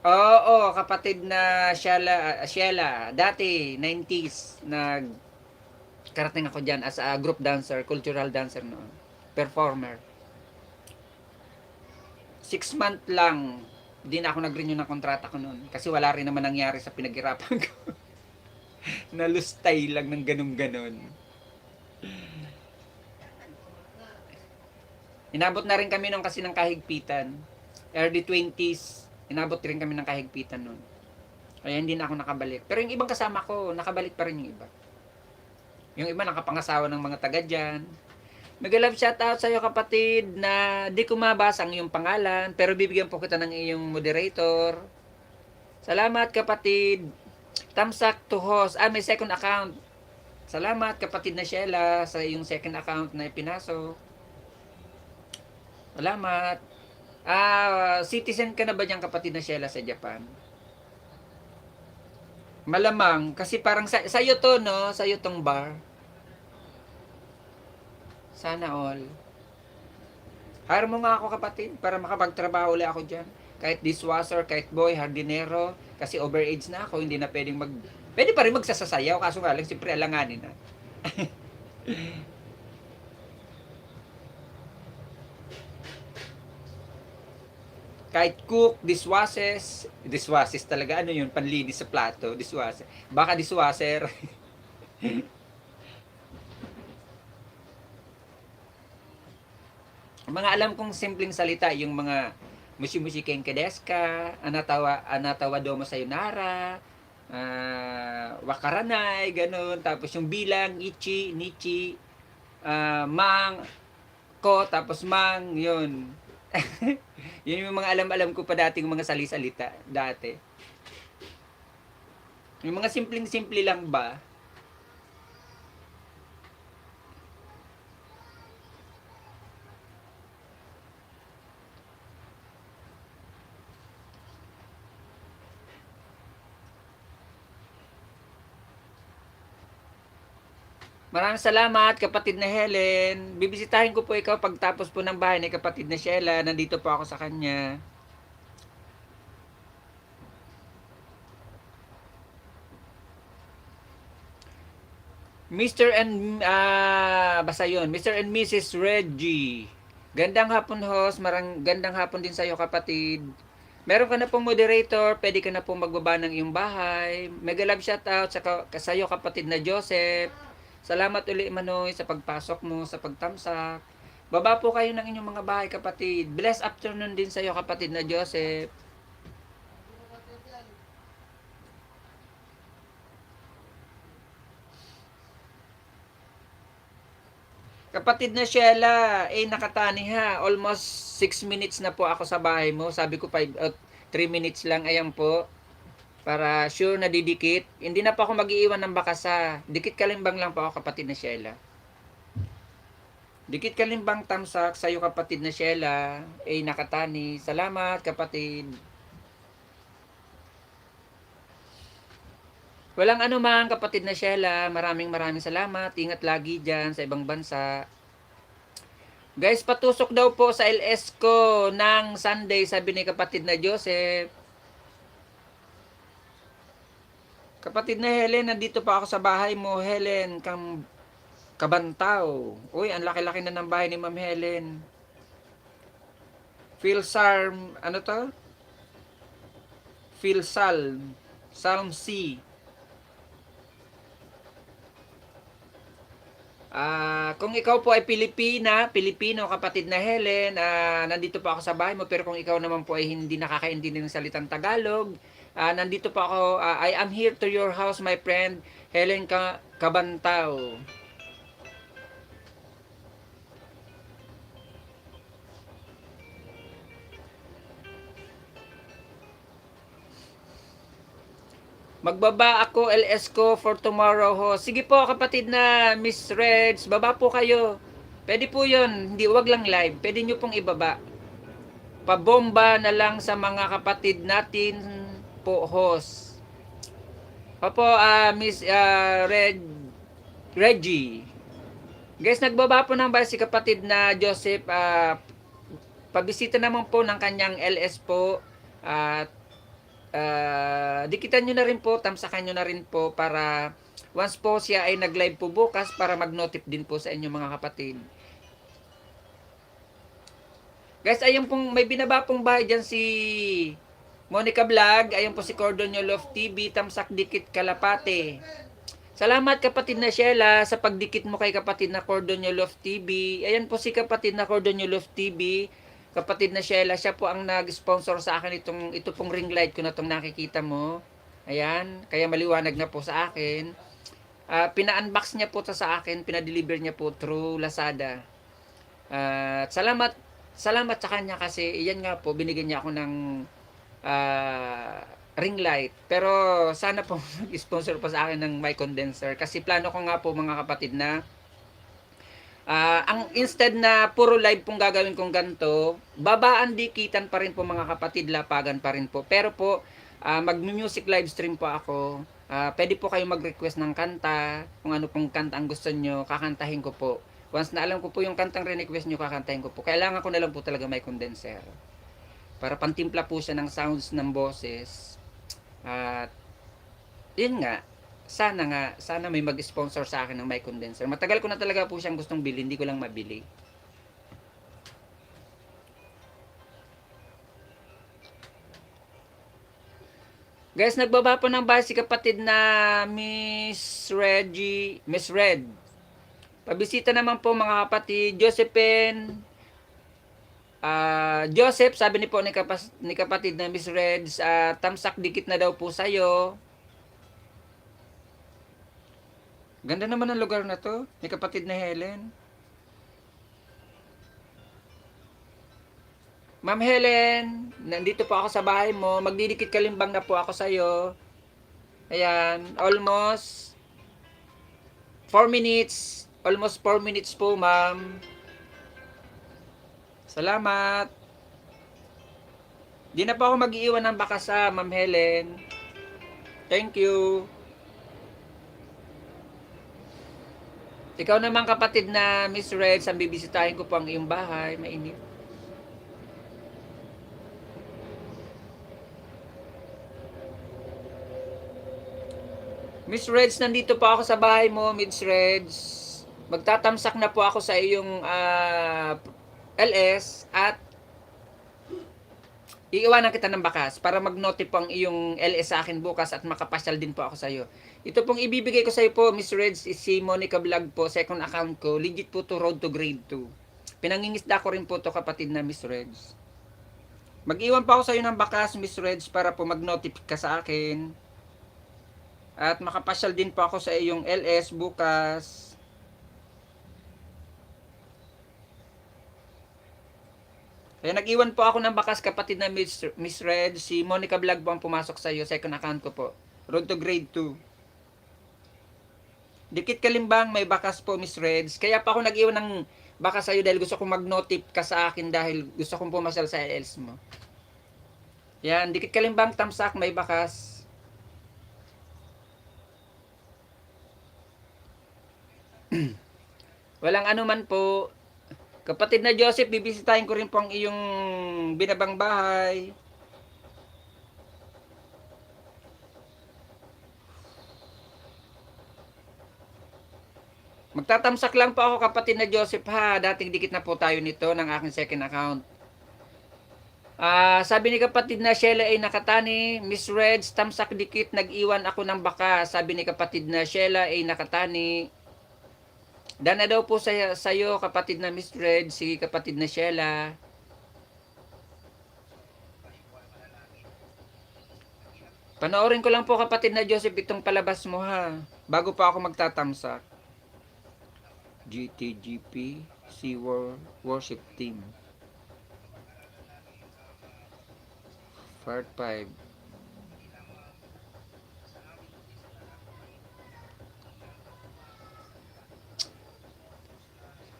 Oo, kapatid na Sheila, dati 90s karating ako diyan as a group dancer, cultural dancer noon, performer. 6 month lang, di na ako nag-renew ng kontrata ko noon kasi wala rin naman nangyari sa pinaghirapan ko. Nalustay lang ng ganun-ganon. Inabot na rin kami nung kasi ng kahigpitan. Early 20s, inabot rin kami ng kahigpitan noon. Kaya hindi na ako nakabalik. Pero yung ibang kasama ko, nakabalik pa rin yung iba. Yung iba nakapangasawa ng mga taga dyan. Mag-love shoutout sa iyo kapatid na di ko mabasa ang iyong pangalan pero bibigyan po kita ng iyong moderator. Salamat kapatid. Tamsak to host. May second account. Salamat kapatid na Sheila sa iyong second account na ipinasok. Salamat. Citizen ka na ba dyan kapatid na Sheila sa Japan? Malamang kasi parang sa'yo to no, sa'yo tong bar. Sana all. Hire mo nga ako kapatid para makapagtrabaho ulit ako dyan. Kahit dishwasher, kahit boy, hardinero. Kasi overage na ako, hindi na pwedeng Pwede pa rin magsasasayaw, kaso nga lang, siyempre alanganin na. Kahit cook, dishwashes talaga, ano yun, panlinis sa plato, dishwasher. Baka dishwasher. Mga alam kong simpleng salita, yung mga mushi-mushi kenke desu ka, anatawa domo sayonara, wakaranay, ganun. Tapos yung bilang, ichi, nichi, mang, ko, tapos mang, yun. Yun yung mga alam-alam ko pa dating mga salisalita dati. Yung mga simpleng-simple lang ba, Maraming salamat, kapatid na Helen. Bibisitahin ko po ikaw pagtapos po ng bahay ni kapatid na Sheila. Nandito po ako sa kanya. Mr. and basta yun, Mr. and Mrs. Reggie. Gandang hapon host, gandang hapon din sa iyo kapatid. Meron ka na pong moderator, pwede ka na pong magbaba ng iyong bahay. Mega love shoutout sa iyo kapatid na Joseph. Salamat uli Manoy sa pagpasok mo, sa pagtamsak. Baba po kayo ng inyong mga bahay kapatid. Blessed afternoon din sa iyo kapatid na Joseph. Kapatid na Sheila, nakatani ha. Almost 6 minutes na po ako sa bahay mo. Sabi ko 3 minutes lang. Ayan po. Para sure na didikit. Hindi na pa ako mag-iiwan ng bakasa. Dikit kalimbang lang po ako kapatid na Sheila. Dikit kalimbang tamsak sa iyo kapatid na Sheila. Nakatani. Salamat kapatid. Walang anuman kapatid na Sheila, maraming salamat. Ingat lagi dyan sa ibang bansa. Guys, patusok daw po sa LS ko ng Sunday, sabi ni kapatid na Joseph. Kapatid na Helen, nandito pa ako sa bahay mo. Helen, Kabantaw. Uy, ang laki-laki na ng bahay ni Ma'am Helen. Philsalm, ano to? Philsalm, Psalm C. Kung ikaw po ay Pilipino kapatid na Helen, nandito po ako sa bahay mo, pero kung ikaw naman po ay hindi nakakaintindi ng salitang Tagalog, nandito po ako, I am here to your house, my friend, Helen Kabantaw. Magbaba ako LS ko for tomorrow ho. Sige po kapatid na Miss Reds, baba po kayo. Pwede po yun, hindi, wag lang live. Pwede nyo pong ibaba. Pabomba na lang sa mga kapatid natin po host. Opo, Miss Reggie. Guys, nagbaba po ng bahay si kapatid na Joseph. Pabisita naman po ng kanyang LS po. At dikitan nyo na rin po, tamsakan nyo na rin po para once po siya ay nag-live po bukas para mag-notif din po sa inyo mga kapatid. Guys, ayun pong may binaba pong bahay dyan si Monica Vlog. Ayun po si Cordonio Love TV, tamsak dikit kalapate. Salamat kapatid na Sheila sa pagdikit mo kay kapatid na Cordonio Love TV. Ayan po si kapatid na Cordonio Love TV. Kapatid na Sheila, siya po ang nag-sponsor sa akin ito pong ring light ko na itong nakikita mo. Ayan, kaya maliwanag na po sa akin. Pina-unbox niya po ito sa akin, pinadeliver niya po through Lazada. Salamat sa kanya kasi iyan nga po, binigyan niya ako ng ring light. Pero sana po mag-sponsor po sa akin ng my condenser. Kasi plano ko nga po mga kapatid na ang instead na puro live pong gagawin kong ganito, babaan dikitan pa rin po mga kapatid, lapagan pa rin po. Pero po, mag-music live stream po ako. Pwede po kayo mag-request ng kanta, kung ano pong kanta ang gusto nyo, kakantahin ko po. Once na alam ko po yung kantang re-request nyo, kakantahin ko po. Kailangan ko na lang po talaga may condenser. Para pantimpla po siya ng sounds ng boses. At, yun nga, sana may mag-sponsor sa akin ng mic condenser. Matagal ko na talaga po siyang gustong bilhin, hindi ko lang mabili. Guys, nagbaba po ng bahay si kapatid na Miss Red. Pabisita naman po mga kapatid, Josephine, Joseph, sabi ni po ni kapatid na Miss Reds, tamsak dikit na daw po sa'yo. Ganda naman ang lugar na to, ni kapatid na Helen. Ma'am Helen, nandito po ako sa bahay mo. Magdidikit kalimbang na po ako sa'yo. Ayan, almost 4 minutes. Almost 4 minutes po, ma'am. Salamat. Di na po ako mag-iiwan ng bakasa, Ma'am Helen. Thank you. Ikaw naman kapatid na Miss Reds, ang bibisitahin ko po ang iyong bahay, mainit. Miss Reds, nandito po ako sa bahay mo, Miss Reds. Magtatamsak na po ako sa iyong LS at iiwanan kita ng bakas para mag-notify po ang iyong LS sa akin bukas at makapasyal din po ako sa iyo. Ito pong ibibigay ko sa iyo po, Miss Reds, is si Monica Vlog po, second account ko. Legit po to, road to grade 2. Pinangingisda ko rin po to kapatid na Miss Reds. Mag-iwan pa ako sa iyo ng bakas, Miss Reds, para po mag-notify ka sa akin. At makapasyal din po ako sa iyong LS bukas. Kaya nag-iwan po ako ng bakas kapatid na Miss Red. Si Monica Vlog po ang pumasok sa iyo. Second account ko po. Road to grade 2. Dikit Kalimbang, may bakas po Miss Reds. Kaya pa ako nag-iwan ng bakas sa iyo dahil gusto kong mag-notif ka sa akin dahil gusto kong pumasyal sa LS mo. Yan, Dikit Kalimbang, tamsak, may bakas. Walang anuman po. Kapatid na Joseph, bibisitahin ko rin po ang iyong binabang bahay. Magtatamsak lang po ako kapatid na Joseph ha. Dating dikit na po tayo nito ng aking second account. Sabi ni kapatid na Sheila ay nakatani, Miss Reds, tamsak dikit, nag-iwan ako ng baka. Sabi ni kapatid na Sheila ay nakatani. Dana daw po sa'yo kapatid na Miss Red, si kapatid na Sheila. Panoorin ko lang po kapatid na Joseph itong palabas mo ha. Bago pa ako magtatamsak. GTGP SeaWorld Worship Team. Part 5.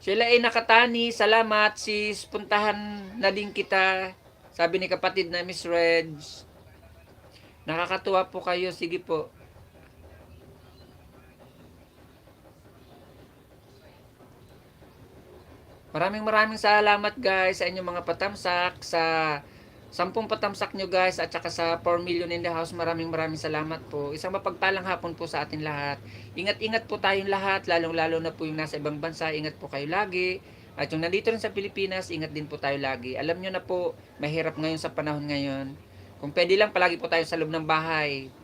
Sila ay nakatani, salamat sis, puntahan na din kita. Sabi ni kapatid na Miss Reds. Nakakatuwa po kayo, sige po. Maraming salamat guys sa inyong mga patamsak, sa 10 patamsak nyo guys, at saka sa 4 million in the house. Maraming salamat po. Isang mapagpalang hapon po sa atin lahat. Ingat-ingat po tayong lahat, lalong-lalo na po yung nasa ibang bansa. Ingat po kayo lagi. At yung nandito rin sa Pilipinas, ingat din po tayo lagi. Alam nyo na po, mahirap ngayon sa panahon ngayon. Kung pwede lang, palagi po tayo sa loob ng bahay.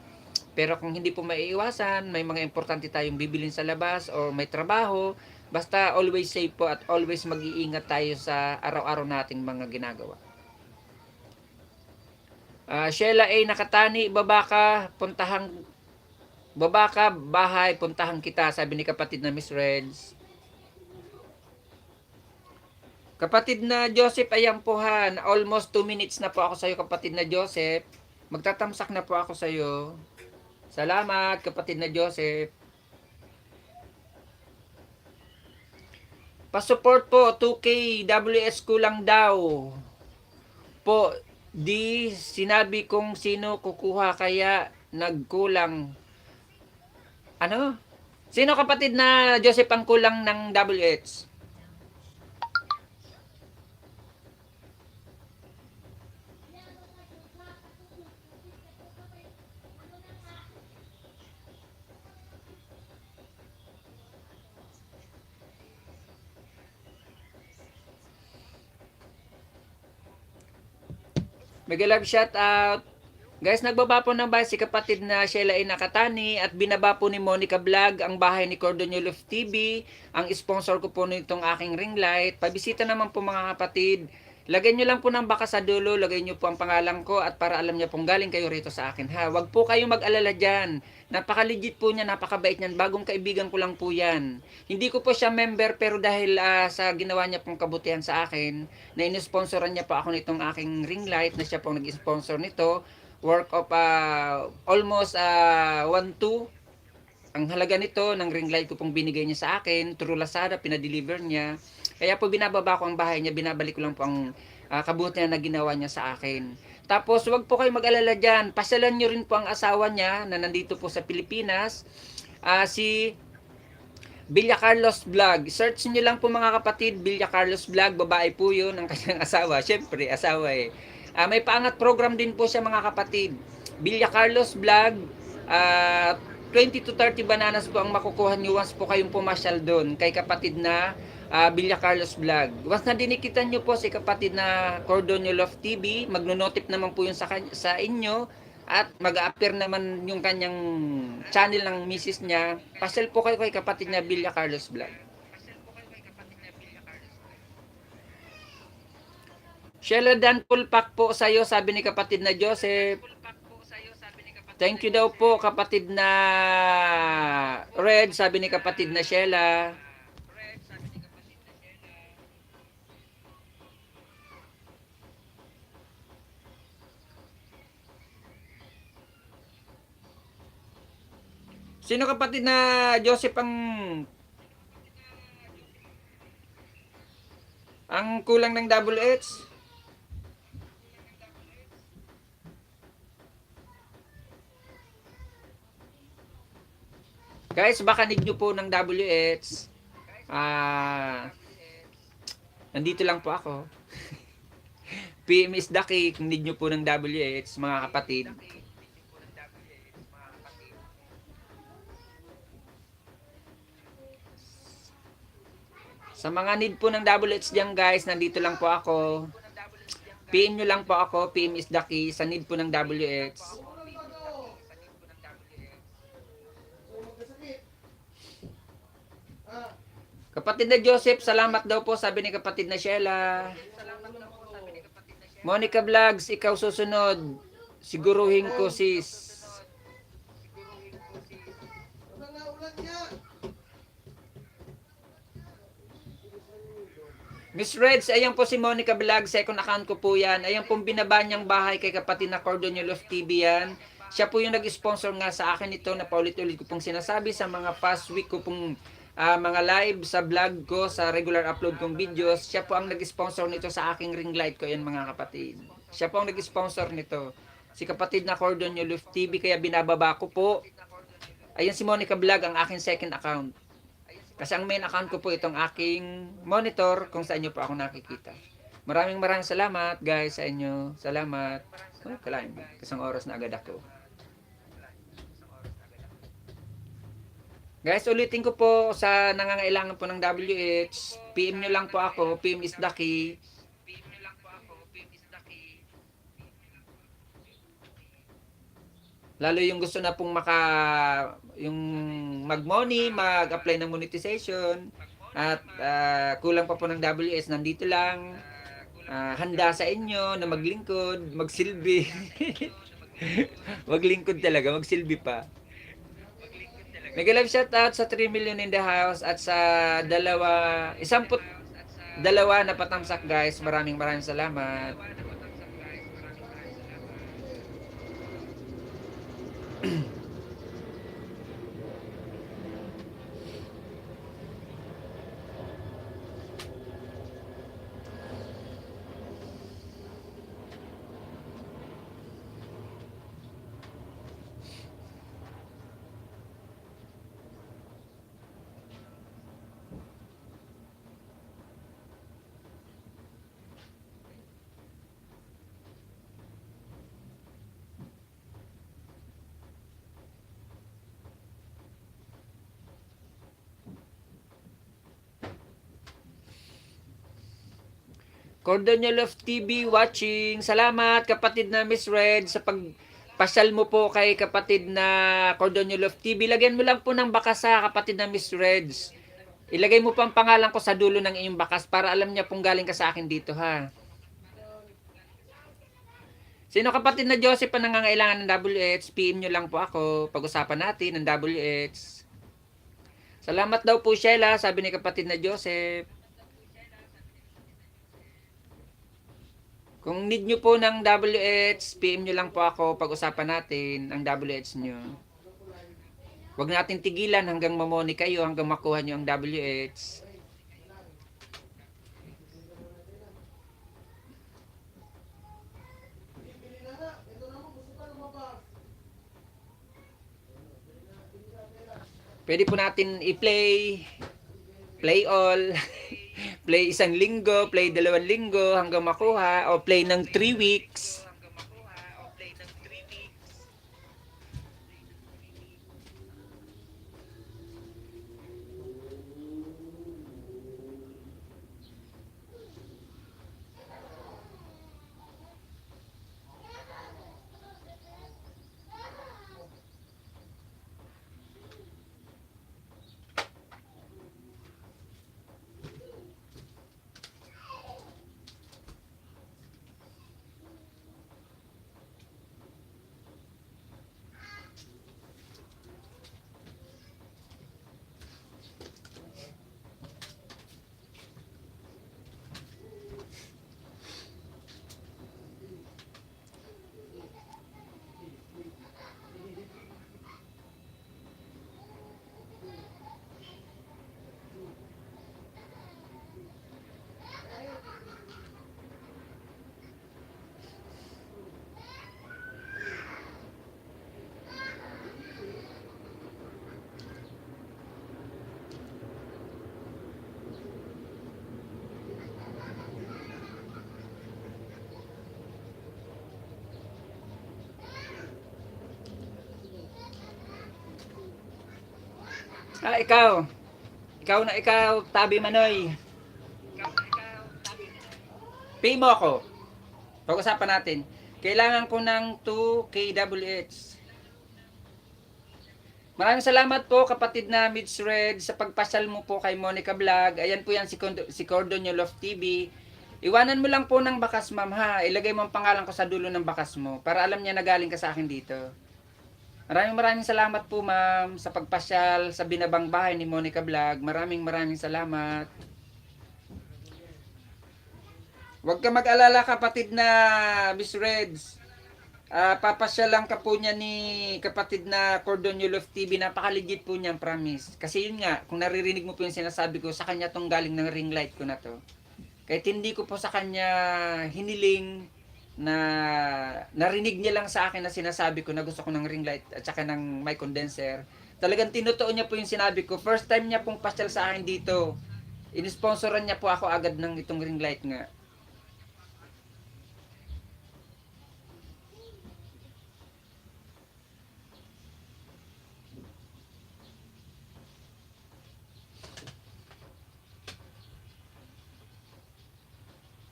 Pero kung hindi po maiiwasan, may mga importante tayong bibilin sa labas o may trabaho, basta always safe po at always mag-iingat tayo sa araw-araw nating mga ginagawa. Sheila A. Nakatani, baba ka, bahay, puntahan kita, sabi ni kapatid na Miss Reds. Kapatid na Joseph, ayan po ha, almost 2 minutes na po ako sa iyo kapatid na Joseph. Magtatamsak na po ako sa iyo. Salamat kapatid na Joseph. Pa-support po, 2K WS kulang daw. Po, di sinabi kung sino kukuha kaya nagkulang. Ano? Sino kapatid na Joseph ang kulang ng WH? Mega love shout out. Guys, nagbaba po ng bahay si kapatid na Sheila A. Nakatani at binaba po ni Monica Vlog ang bahay ni Cordoniolo TV. Ang sponsor ko po nitong aking ring light. Pabisita naman po mga kapatid. Lagay nyo lang po ng baka sa dulo, lagay nyo po ang pangalan ko at para alam nyo pong galing kayo rito sa akin ha. Huwag po kayong mag-alala dyan. Napaka-legit po niya, napakabait niyan. Bagong kaibigan ko lang po yan. Hindi ko po siya member pero dahil sa ginawa niya pong kabutihan sa akin, na inisponsoran niya po ako nitong aking ring light na siya pong nag-sponsor nito. Work of almost 1-2 ang halaga nito ng ring light ko pong binigay niya sa akin through Lazada, pinadeliver niya. Kaya po binababa ko ang bahay niya, binabalik ko lang po ang kabutihan na ginawa niya sa akin. Tapos wag po kayo mag-alala dyan, pasyalan nyo rin po ang asawa niya na nandito po sa Pilipinas, si Villa Carlos Vlog. Search nyo lang po mga kapatid, Villa Carlos Vlog. Babae po yun ang kanyang asawa. Siyempre, asawa eh. May paangat program din po siya mga kapatid. Villa Carlos Vlog. 20 to 30 bananas po ang makukuha nyo once po kayong pumasyal doon kay kapatid na Villa Carlos Vlog. Once na dinikitan nyo po si kapatid na Cordonio Love TV, magno-notif naman po yun sa inyo at mag-a-appear naman yung kanyang channel ng misis niya. Pasyal po kayo kay kapatid na Villa Carlos Vlog. Sheila Dan Pulpak po sa'yo, sabi ni kapatid na Joseph. Thank you daw po kapatid na Red, sabi ni kapatid na Sheila. Sino kapatid na Joseph ang kulang ng double H? Guys, baka need nyo po ng WH. Nandito lang po ako. PM is the key kung need nyo po ng WH, mga kapatid. Sa mga need po ng WH dyan guys, nandito lang po ako. PM nyo lang po ako, PM is the key sa need po ng WH. Kapatid na Joseph, salamat daw po, sabi ni kapatid na Sheila. Monica Vlogs, ikaw susunod. Siguruhin ko sis. Miss Reds, ayan po si Monica Vlog, second account ko po yan. Ayan pong binaba niyang bahay kay kapatid na Cordonio Love TV yan. Siya po yung nag-sponsor nga sa akin ito na paulit-ulit ko pong sinasabi sa mga past week ko pong mga live sa vlog ko, sa regular upload kong videos. Siya po ang nag-sponsor nito sa aking ring light ko yan mga kapatid. Siya po ang nag-sponsor nito. Si kapatid na Cordonio Love TV, kaya binababa ko po. Ayan si Monica Vlog, ang aking second account. Kasi ang main account ko po itong aking monitor kung saan nyo po ako nakikita. Maraming salamat guys sa inyo. Salamat. Kalahin, isang oras na agad ako. Guys, ulitin ko po sa nangangailangan po ng WH. PM nyo lang po ako. PM is the key. Lalo yung gusto na pong yung mag-money, mag-apply ng monetization, at kulang pa po ng WS, nandito lang, handa sa inyo na maglingkod, magsilbi. Maglingkod talaga, magsilbi pa. Mega love shout out sa 3 million in the house at sa dalawa na patamsak guys. Maraming salamat. Cordonio Love TV watching. Salamat kapatid na Miss Red sa pagpasyal mo po kay kapatid na Cordonio Love TV. Lagyan mo lang po ng bakas sa kapatid na Miss Reds. Ilagay mo pa ang pangalan ko sa dulo ng iyong bakas para alam niya pong galing ka sa akin dito ha. Sino kapatid na Joseph pa nangangailangan ng WH? PM nyo lang po ako. Pag-usapan natin ng WH. Salamat daw po Sheila, sabi ni kapatid na Joseph. Kung need nyo po ng WH, PM nyo lang po ako. Pag-usapan natin ang WH nyo. Huwag natin tigilan hanggang mamoni kayo, hanggang makuha nyo ang WH. Pwede po natin i-play, play all, play 1 linggo, play 2 linggo hanggang makuha, o play ng 3 weeks. Ikaw. Ikaw, Tabi Manoy. Pay mo ako. Pag-usapan natin. Kailangan ko ng 2 KWH. Maraming salamat po kapatid na Mitch Red sa pagpasyal mo po kay Monica Vlog. Ayan po yan si Cordon Love TV. Iwanan mo lang po ng bakas, ma'am, ha. Ilagay mo ang pangalan ko sa dulo ng bakas mo para alam niya na galing ka sa akin dito. Maraming salamat po, ma'am, sa pagpasyal sa binabang bahay ni Monica Vlog. Maraming salamat. Huwag ka mag-alala, kapatid na Miss Reds. Papasyal lang ka po niya ni kapatid na Cordon Love TV. Napaka-legit po niyan, promise. Kasi yun nga, kung naririnig mo po yung sinasabi ko, sa kanya tong galing ng ring light ko na to. Kahit hindi ko po sa kanya hiniling na narinig niya lang sa akin na sinasabi ko na gusto ko ng ring light at saka ng mic condenser. Talagang tinutuon niya po yung sinabi ko. First time niya pong pasyal sa akin dito. Inisponsoran niya po ako agad ng itong ring light nga.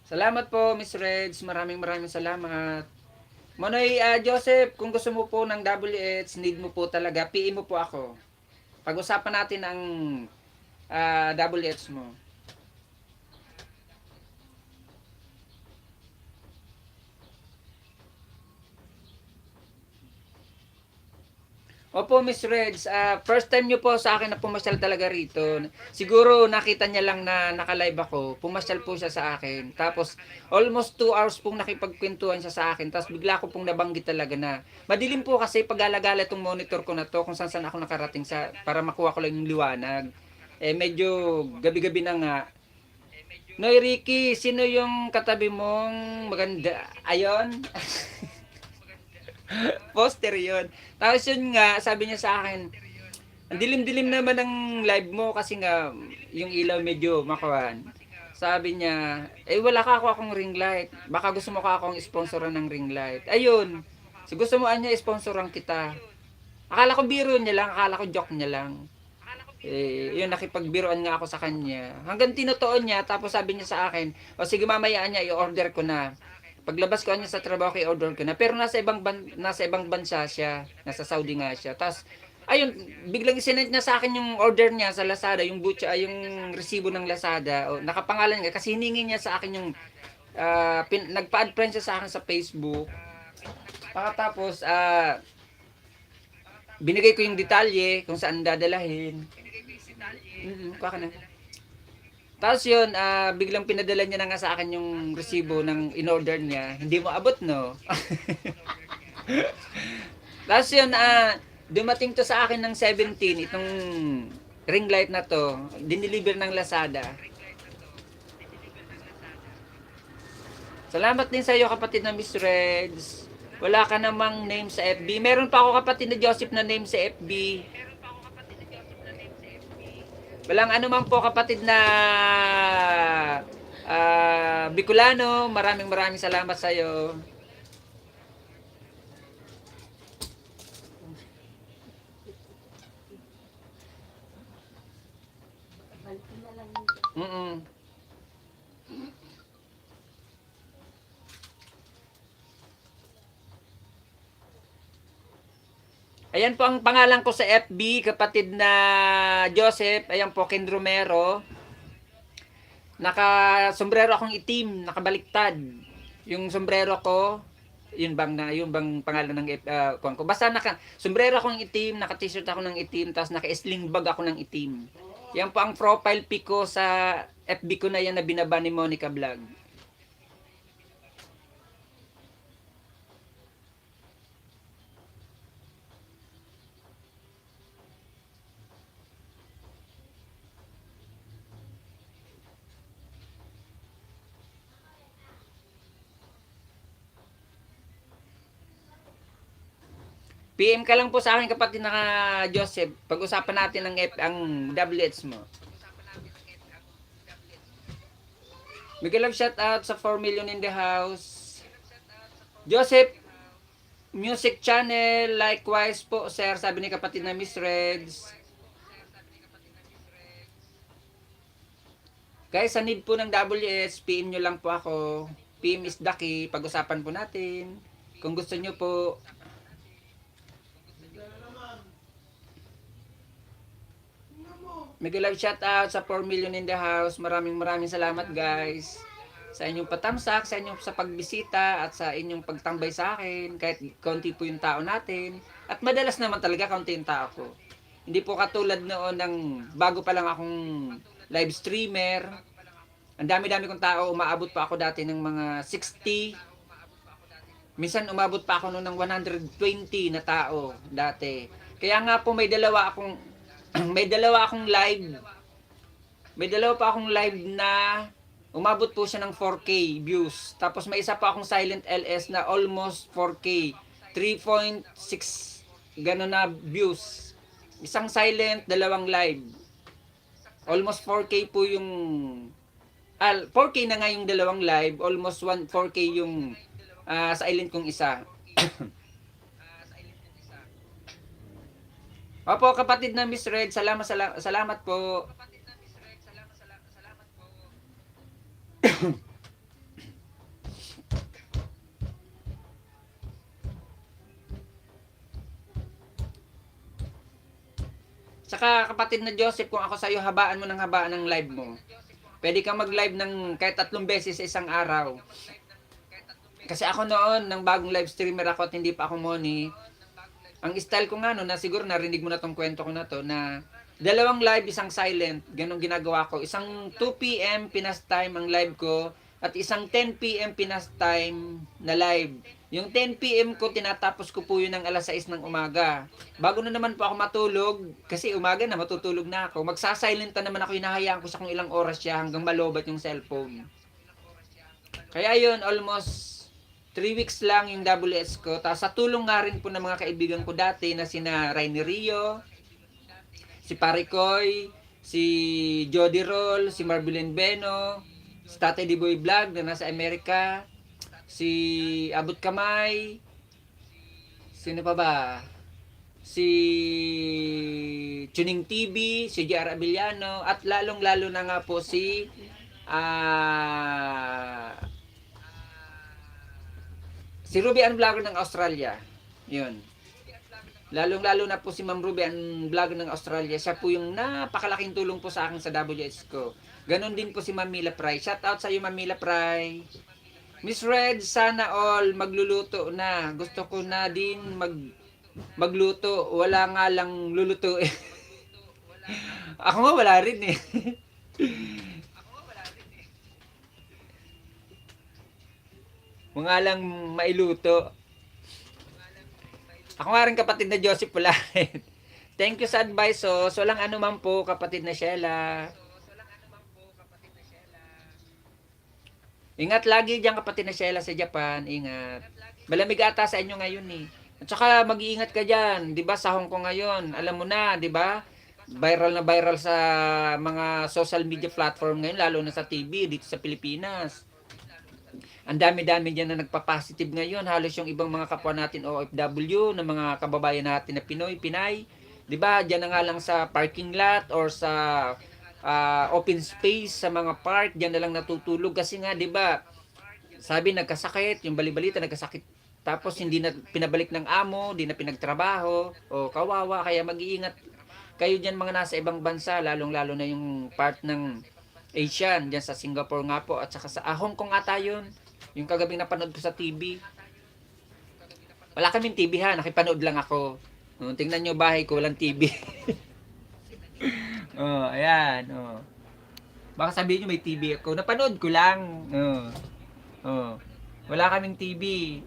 Salamat po, Miss Reds. Maraming salamat. Manoy Joseph, kung gusto mo po ng WH, need mo po talaga, PM mo po ako. Pag-usapan natin ang WH mo. Opo, Miss Reds, first time nyo po sa akin na pumasyal talaga rito. Siguro nakita niya lang na naka-live ako, pumasyal po siya sa akin. Tapos almost 2 hours pong nakipagkwentuhan siya sa akin. Tapos bigla ko pong nabanggit talaga na madilim po kasi pag-alagala itong monitor ko na to kung saan ako nakarating sa para makuha ko lang yung liwanag. Medyo gabi-gabi na nga. Noy Ricky, sino yung katabi mong maganda? Ayon? Poster yun. Tapos yun nga, sabi niya sa akin, ang dilim-dilim naman ng live mo kasi nga yung ilaw medyo makawan. Sabi niya, wala ka ako akong ring light. Baka gusto mo ka akong sponsoran ng ring light. Ayun. So gusto mo anya sponsoran kita. Akala ko biro niya lang, akala ko joke niya lang. Yun, nakipagbiroan nga ako sa kanya. Hanggang tinutuon niya, tapos sabi niya sa akin, o sige mamaya niya, i-order ko na. Paglabas ko niya sa trabaho, i-order ko na. Pero nasa ibang bansa siya. Nasa Saudi nga siya. Tapos, ayun, biglang isinend niya sa akin yung order niya sa Lazada, yung yung resibo ng Lazada. O, nakapangalan nga, kasi hiningi niya sa akin yung, nagpa-add friend siya sa akin sa Facebook. Pagkatapos, binigay ko yung detalye kung saan dadalahin. Kuha ka na. Tapos yun, biglang pinadala niya na nga sa akin yung resibo ng in-order niya. Hindi mo abot, no? Tapos yun, dumating to sa akin ng 17, itong ring light na to. Diniliver ng Lazada. Salamat din sa iyo, kapatid na Miss Reds. Wala ka namang name sa FB. Meron pa ako kapatid na Joseph na name sa FB. Walang ano man po kapatid na Bicolano, maraming salamat sa iyo. Mm. Ayan po ang pangalan ko sa FB, kapatid na Joseph. Ayan po, Ken Romero. Naka-sombrero akong itim, nakabaliktad. Yung sombrero ko, yun bang pangalan ng kuwan ko. Basta sombrero akong itim, naka-t-shirt ako ng itim, tapos naka-sling bag ako ng itim. Yan po ang profile pic ko sa FB ko na yan na binaba ni Monica Vlog. PM ka lang po sa akin kapatid na Joseph. Pag-usapan natin ang WH mo. Miguel love shout out sa 4 million in the house. Joseph Music Channel, likewise po sir, sabi ni kapatid na Miss Reds. Guys, sa need po ng WS, PM nyo lang po ako. PM is the key. Pag-usapan po natin. Kung gusto nyo po. Miguel love shout out sa 4 million in the house. Maraming salamat guys. Sa inyong patamsak, sa inyong sa pagbisita, at sa inyong pagtambay sa akin. Kahit konti po yung tao natin. At madalas naman talaga konti yung tao ko. Hindi po katulad noon ng bago pa lang akong live streamer. Ang dami-dami kong tao. Umaabot pa ako dati ng mga 60. Minsan umabot pa ako noon ng 120 na tao dati. Kaya nga po may dalawa akong may dalawa akong live. May dalawa pa akong live na umabot po siya ng 4K views. Tapos may isa pa akong silent LS na almost 4K. 3.6 gano'n na views. Isang silent, dalawang live. Almost 4K po yung 4K na nga yung dalawang live. Almost 4K yung silent kong isa. Opo, kapatid na Miss Red, salamat po. Saka kapatid na Joseph, kung ako sa'yo, habaan mo ng habaan ng live mo. Pwede kang mag-live ng kahit 3 beses sa isang araw. Kasi ako noon, nang bagong live streamer ako at hindi pa ako money, ang style ko nga no, na siguro narinig mo na tong kwento ko na to, na dalawang live, isang silent, ganun ginagawa ko. Isang 2 p.m. Pinas time ang live ko, at isang 10 p.m. Pinas time na live. Yung 10 p.m. ko, tinatapos ko po yun ng alas 6 ng umaga. Bago na naman po ako matulog, kasi umaga na, matutulog na ako. Magsasilent na naman ako, hinahayaan ko sa kung ilang oras siya hanggang malobat yung cellphone. Kaya yun, almost 3 weeks lang yung WS ko. Tapos sa tulong nga rin po ng mga kaibigan ko dati na sina Rainy Rio, si Parikoy, si Jody Roll, si Marbilin Beno, si Tatay Diboy Vlog na nasa Amerika, si Abot Kamay, sino pa ba? Si Tuning TV, si JR Abiliano, at lalong-lalo na nga po si si Ruby Ann Vlogger ng Australia. Yun. Lalong-lalo na po si Ma'am Ruby Ann Vlogger ng Australia. Siya po yung napakalaking tulong po sa akin sa WS ko. Ganon din po si Ma'am Mila Pry. Shout out sa iyo, Ma'am Mila Pry. Miss Red, sana all magluluto na. Gusto ko na din magluto. Wala nga lang luluto eh. Ako nga wala rin eh. Mga lang mailuto. Ako nga rin kapatid na Joseph Pulahin. Thank you sa advice. So lang ano man po kapatid na Sheila. Ingat lagi diyan kapatid na Sheila sa Japan. Ingat. Malamig ata sa inyo ngayon eh. At saka mag-iingat ka diyan, 'di ba? Sa Hong Kong ngayon. Alam mo na, 'di ba? Viral na viral sa mga social media platform ngayon, lalo na sa TV dito sa Pilipinas. Ang dami-dami diyan na nagpa-positive ngayon. Halos yung ibang mga kapwa natin OFW, na mga kababayan natin na Pinoy, Pinay, 'di ba? Diyan na nga lang sa parking lot or sa open space sa mga park, diyan na lang natutulog kasi nga 'di ba? Sabi nagkasakit, yung balibalita nagkasakit, tapos hindi na pinabalik ng amo, hindi na pinagtrabaho, o kawawa, kaya mag-iingat kayo diyan mga nasa ibang bansa, lalong-lalo na yung part ng Asian, diyan sa Singapore nga po, at saka sa Hong Kong ata yun, yung kagabing napanood ko sa TV. Wala kaming TV ha, nakipanood lang ako. Tingnan nyo bahay ko, walang TV. Ayan, Baka sabihin nyo may TV ako. Napanood ko lang. Wala kaming TV.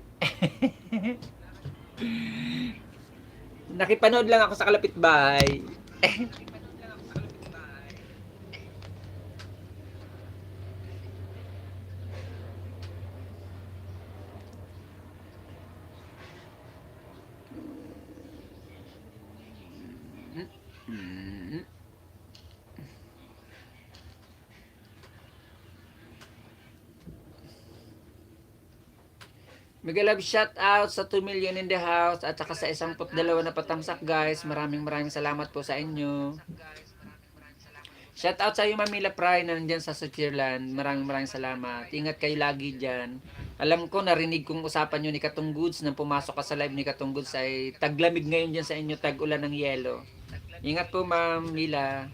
Nakipanood lang ako sa kalapit bahay. Mega love shout out sa 2 million in the house at saka sa 12 na patamsak guys. Maraming salamat po sa inyo. Shout out sa iyo Mamila Pry na nandyan sa Switzerland. Maraming salamat. Ingat kayo lagi dyan. Alam ko narinig kong usapan nyo ni Katong Goods nang pumasok ka sa live ni Katong Goods ay taglamig ngayon dyan sa inyo, tag-ulan ng yelo. Ingat po Ma'am Mila.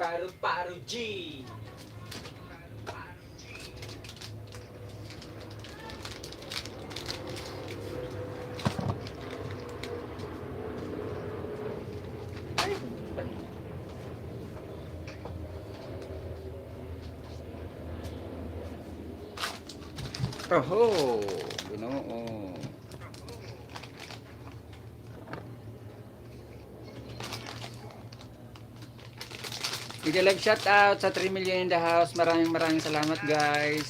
Paru-paro G. Ay, oho, Ginoo. Bigay live shout out sa 3 million in the house. Maraming salamat guys.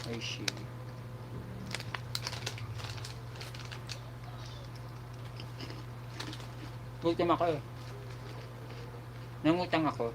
Ay shit. Gutom ako eh. Nangutang ako.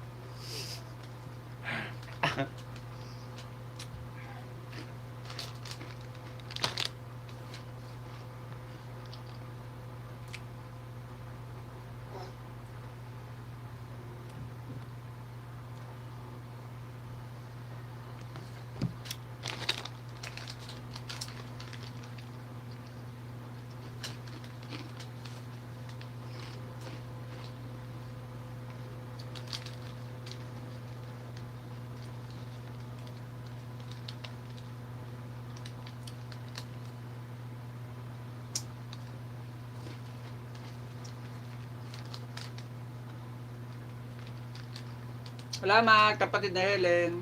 Salamat kapatid na Helen.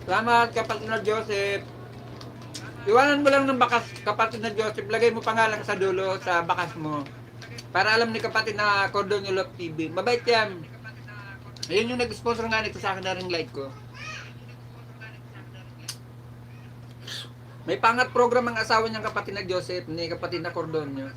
Salamat kapatid na Joseph. Iwanan mo lang ng bakas kapatid na Joseph. Lagay mo pangalan sa dulo sa bakas mo. Para alam ni kapatid na Cordon yung Love TV. Mabait yan. Ayun yung nag-sponsor nga nito sa akin na ring light ko. May pangat program ang asawa niyang kapatid na Joseph ni kapatid na Cordon nyo.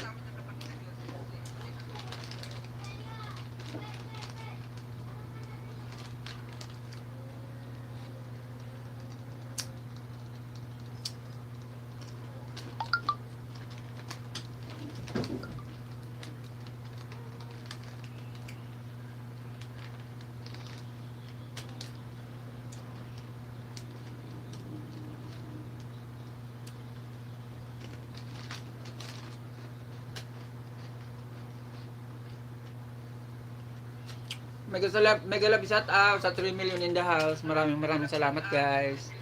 Mega love shout out sa 3 million in the house. Maraming salamat guys.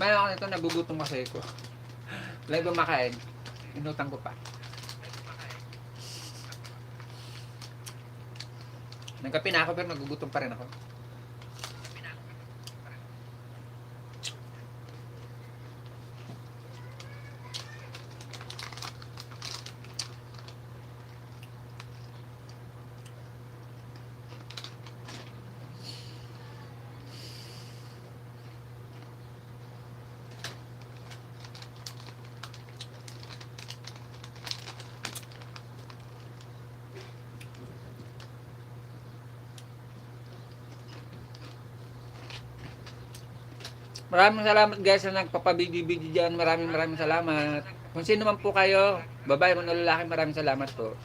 Mayroon ako nito, nagugutom kasi ko. Lagi ba makain? Inutang ko pa. Nagkape na ako pero nagugutom pa rin ako. Maraming salamat guys sa nagpapabidi-bidi dyan. Maraming salamat. Kung sino man po kayo, babae man o lalaki, maraming salamat po.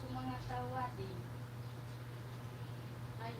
Sa mga tawad eh. Ay,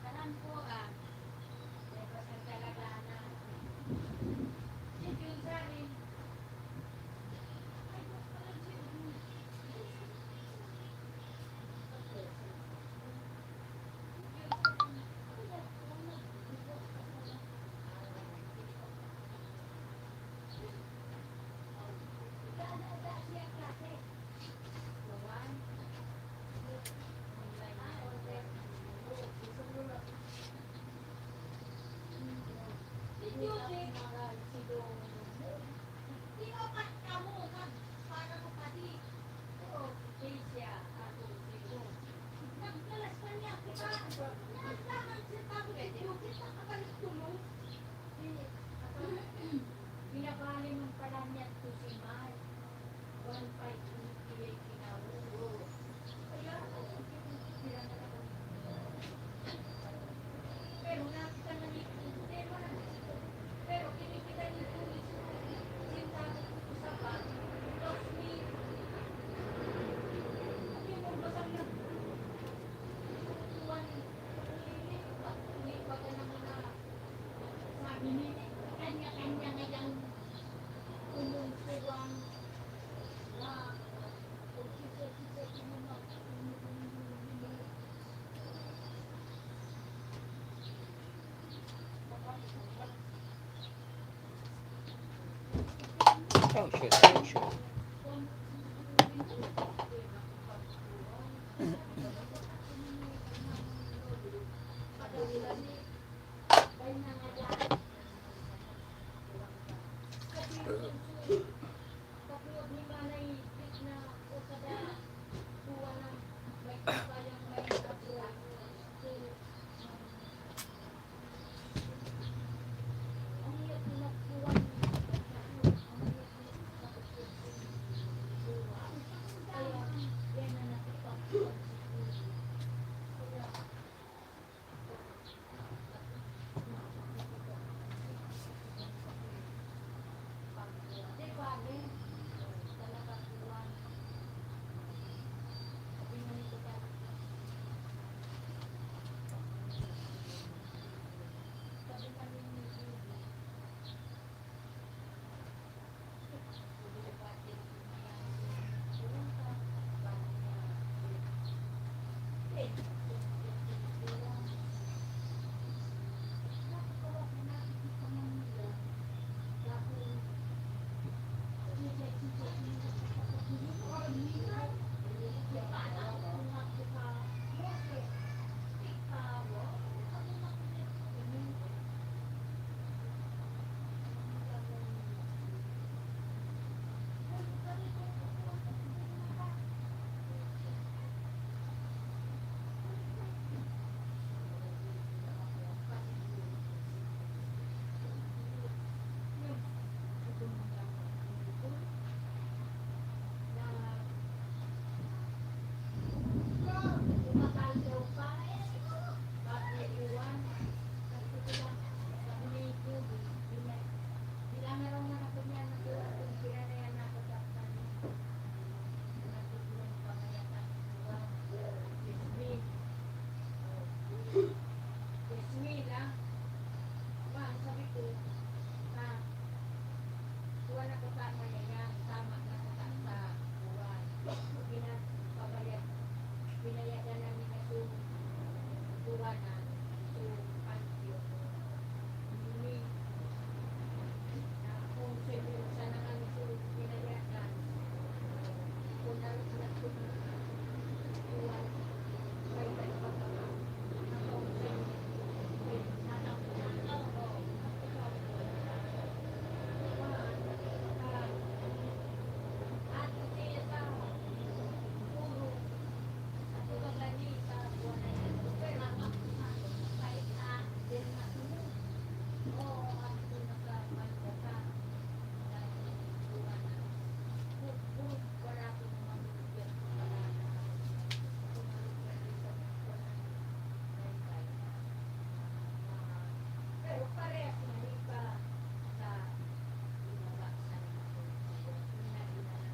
tanan po ah. Lepas ang talagana. Yung sa akin. Ay, mas pala siya. Pinabali mong pala niya to si Mar. 1.5 kinawo. Kaya, pero nakita na ni pero kinikita ni pulis sinta usapan tapos ni yung basang na tuwan ni pag na mga sabi ni kanya-kanya ngayang umungkuwang na pagkisa-kisa mga Oh, shit, oh, shit.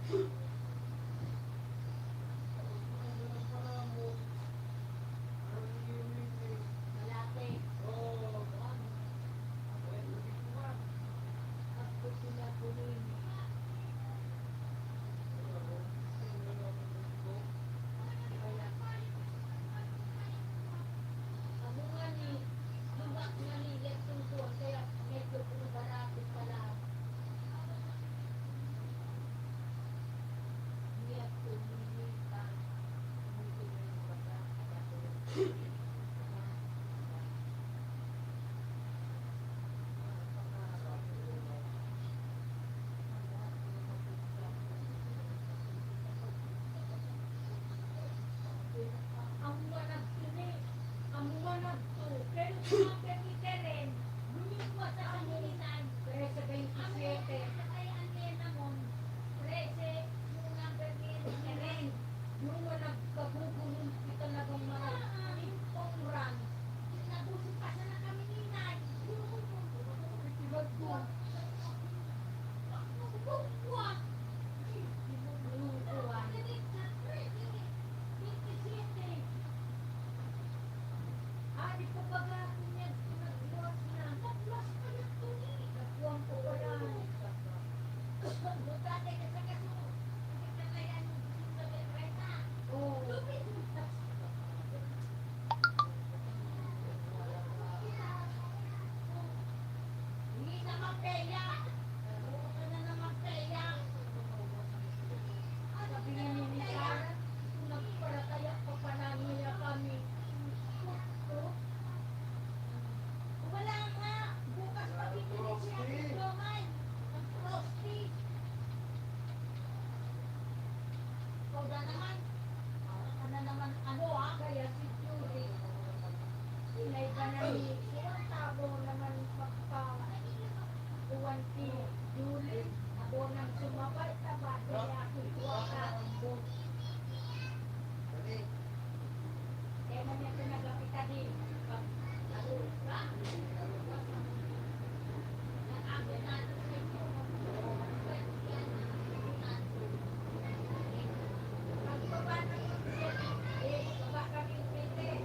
Malaki. Ako sila punin. Ako nga ni, lumak nga ni, letong tuwa, kaya medyo pumabarati pala. Niya tumilita. Ang wanag sini, ang wanag to. Pero mga permite rin, yung sa kanilinan, pero sa 27. Kaya ang nena mo, prese, yung mga permite rin. Yung wanag kabugulong kita na bang marang, yung run. Nabusog pa sa na kami ninay. Itibag ko. Bubuwag. Lulukuhan. 27. Di ko baga niya nagluwas na. Nagluwas pa yung tuni. Nagluwang ko wala. Butate ka sa kaso. Hindi ka kaya yung nag-reta. Oo. Hindi na magkaya. Oo ka na magkaya. Sabi niya ni Misa, kung nagparataya pa pala niya kami. Wala nga. Bukas pabibili siya ng Roman. Ang frosty. Ikaw na naman. Ano naman, kaya si Julie. Sinay ka na ni Silang Tabo naman magpa tuwan si Julie. Ako nang sumabay sa bata niya kukuha ka. Kaya man niya pinagapita din. Pag nagulog ka. Nag-abo na ito sa inyo. Pag baba na yung baba kami yung pwede.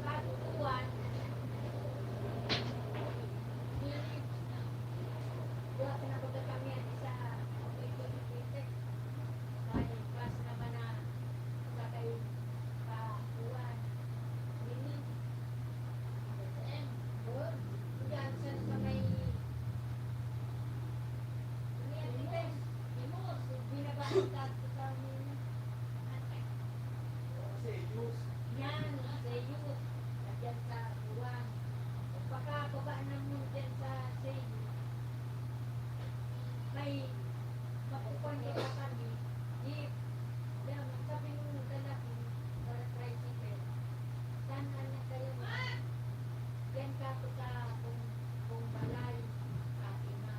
Bago tuwan. Buha pinabaga kami yan sa pwede. Dahil pas naman na sa kayo pa tuwan. Ini. Good. Johnson sa may Imos, binabaliktad ko sa amin. Yan, sa youth. Nandiyan sa uwan. Pagkababa naman dyan sa Sayo. May mapupan nila kami. Jeep. Yan, sabi nung lalaki, para tricycle. Saan na kayo? Yan ka po sa kung balay. Katima.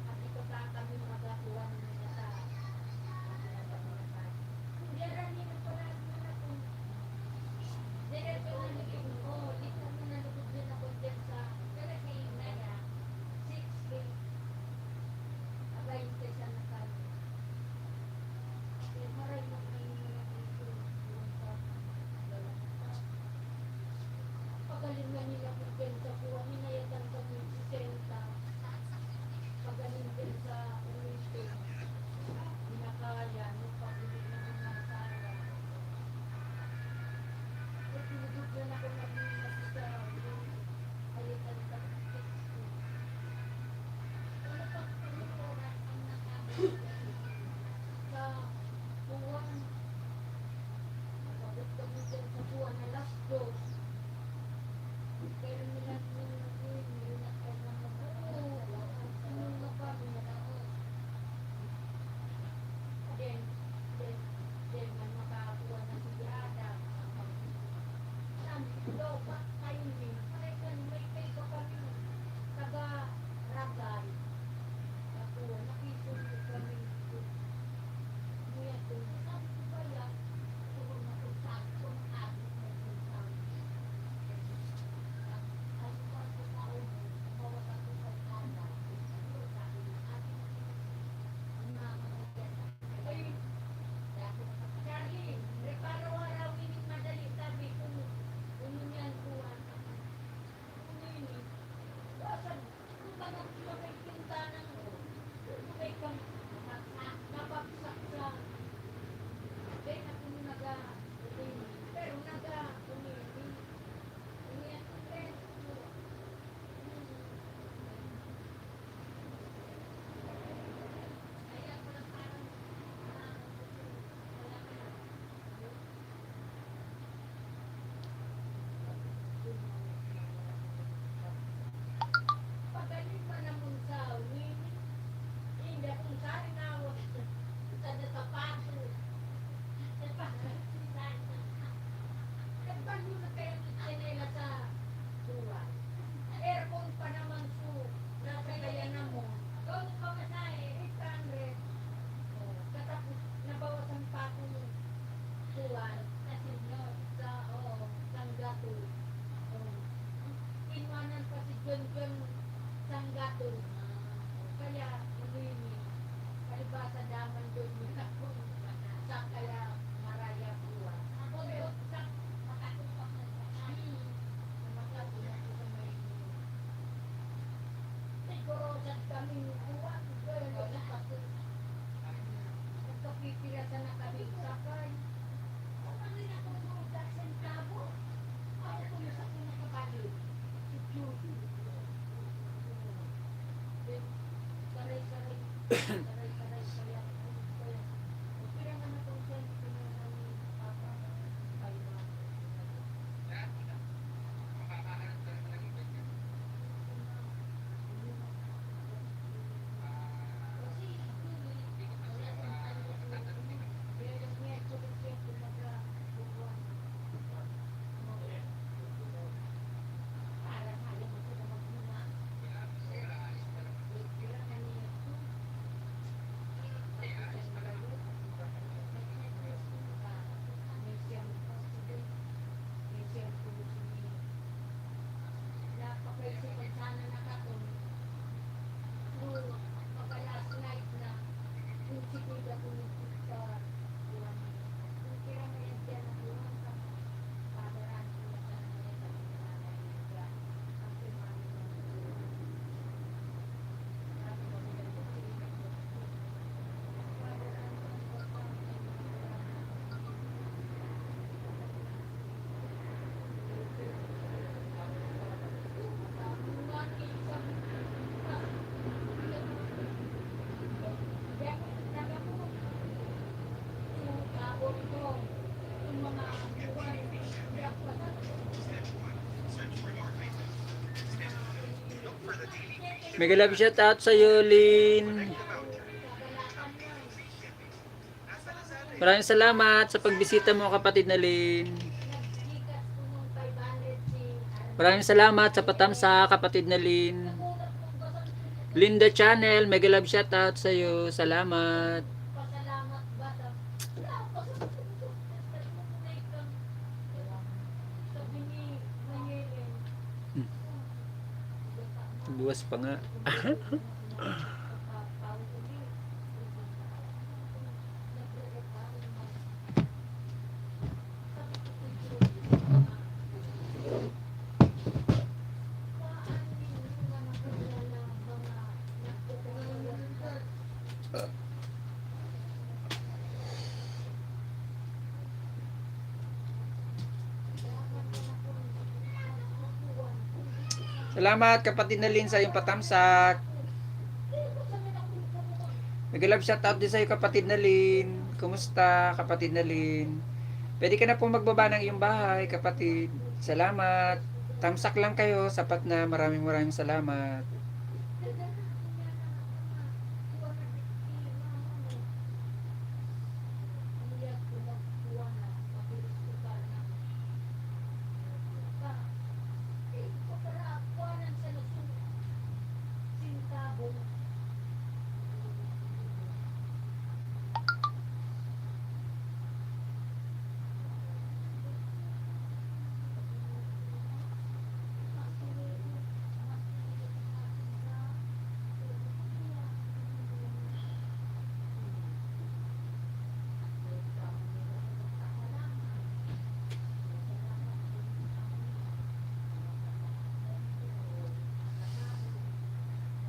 At ito ka kami magakuhan na sa Diyan nila pala na kung diretso na naging ko. Dito mo na lubog din ako dyan sa talaga yung naya. 6 feet. Abay, siya na kami. Kaya maray mo kayo na dito. Pagaling na nila kung dyan sa kuha. Hinayatan kami 60. Pagaling din sa ulitin. Hinakaya. Nung pag-ibig na mga sara. At tinugod na ako mag-ingat sa alitan sa 60. Ano pa kung oras ang nakabit sa buwan? Nakabit kami dyan sa buwan na last dose. Pero nilang nilang ka na mag-uwa. Ano na pa? Then man makakuha na si Ada. Daw ba kayo din? May kayo pa kami taga-ragay. Nakuha, nakisunod kami kami buwan. Nagkapipilatan na kami sakay. Ano na kung mga sentabo? Ako kung sa pinakabalik. Si Judy. Saray-saray. Saray-saray kaya. Kaya nga na kung saan pinanami papa. Kaya. Mega love shout out sa iyo, Lynn. Maraming salamat sa pagbisita mo, kapatid na Lynn. Maraming salamat sa patamsa, kapatid na Lynn. Linda Channel, mega love shout out sa iyo. Salamat. Pasalamat ba sa sabi ni Mayelen. Buwas pa nga. Salamat, kapatid na Lynn, sa iyong patamsak. Mega love shout out din sa iyo, kapatid na Lynn. Kumusta, kapatid na Lynn? Pwede ka na pong magbaba ng iyong bahay, kapatid. Salamat. Tamsak lang kayo, sapat na. Maraming salamat.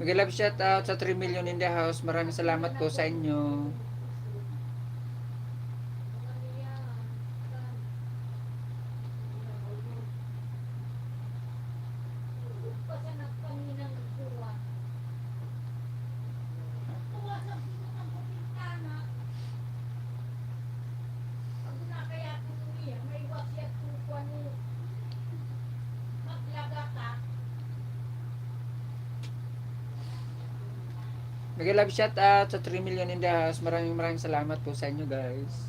Mega love shout out sa 3 million in the house. Maraming salamat po sa inyo. Mega love shout out sa 3 million in the house. Maraming salamat po sa inyo, guys.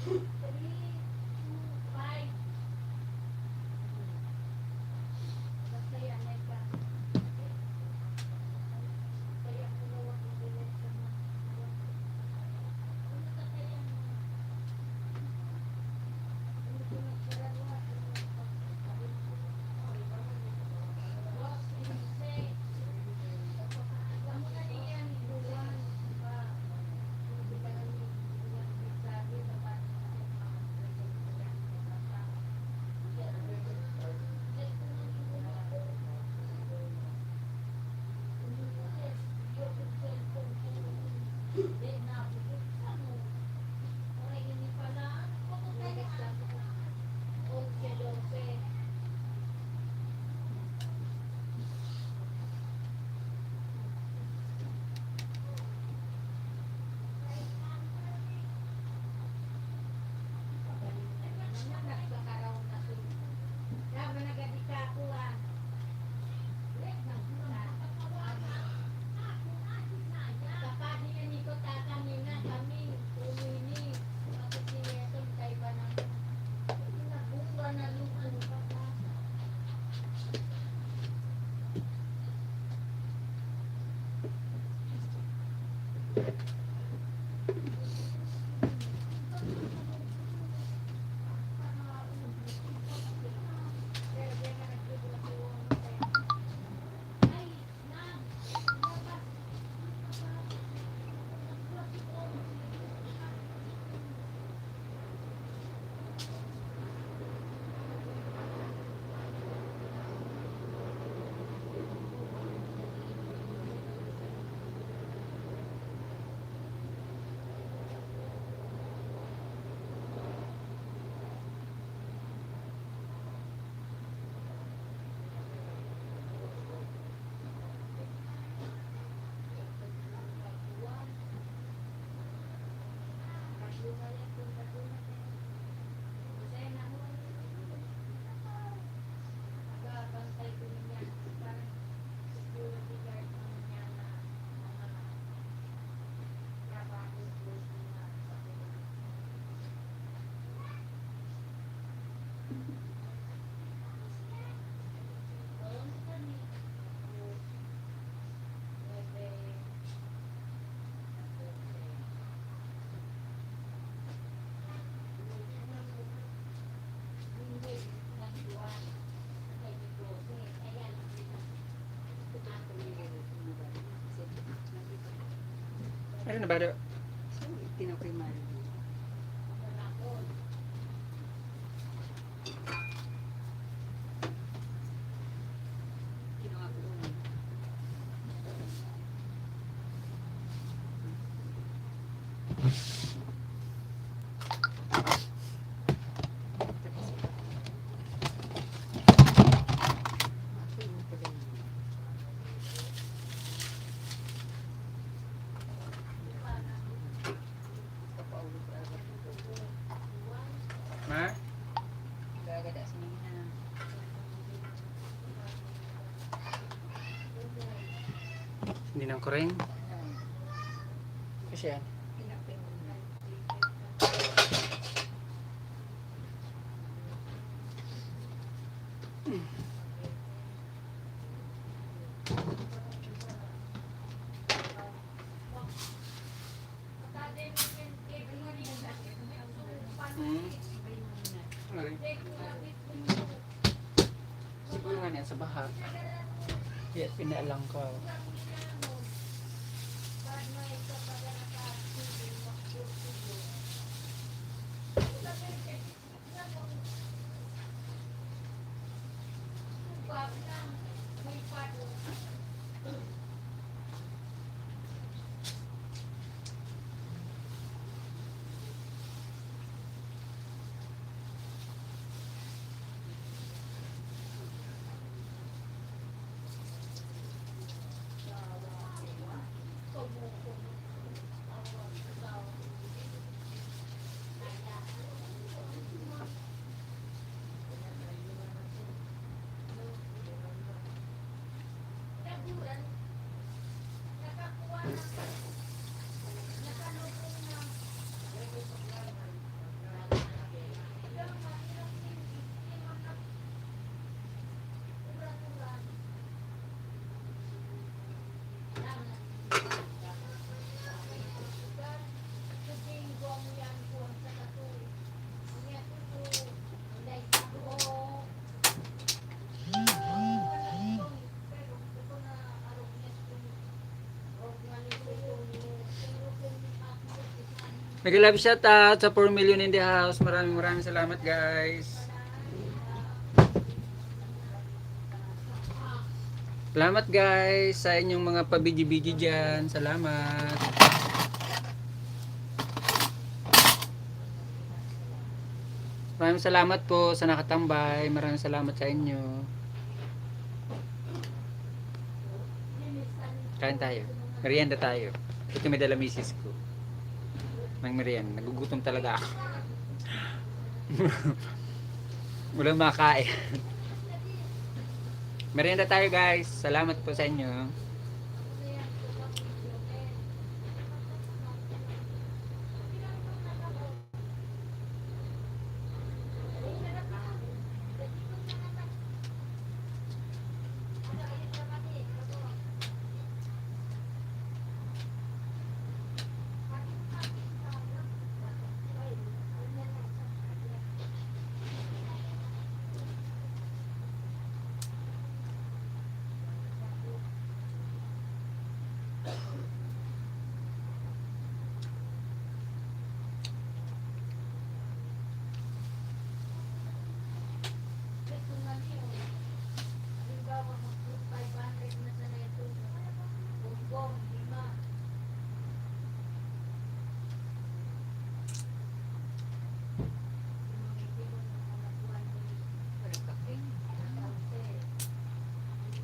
Basta yan, ka. Kaya ko na wag i-delete sa mga. Ano ka kaya mo? Ano ko na sarala? Boss, Lindsay. Kamu na diyan, buwan. Pa. Hindi ka na sabi dapat Ano na ba? Tinapay-mari. Kinuha ko doon. Ma? Gagada sa nina. Hindi nang kuring. Kasi yan. Tinapay-mari. Siguro nga niyan sa baha. Kaya pinaalang ko. Mega love shout out sa 4 million in the house. Maraming salamat guys. Salamat guys sa inyong mga pabidyo-bidyo dyan. Salamat. Maraming salamat po sa nakatambay. Maraming salamat sa inyo. Kain tayo. Merienda tayo. Ito may dala misis ko. Mang merienda. Nagugutom talaga ako. Walang makain. Merienda tayo guys. Salamat po sa inyo.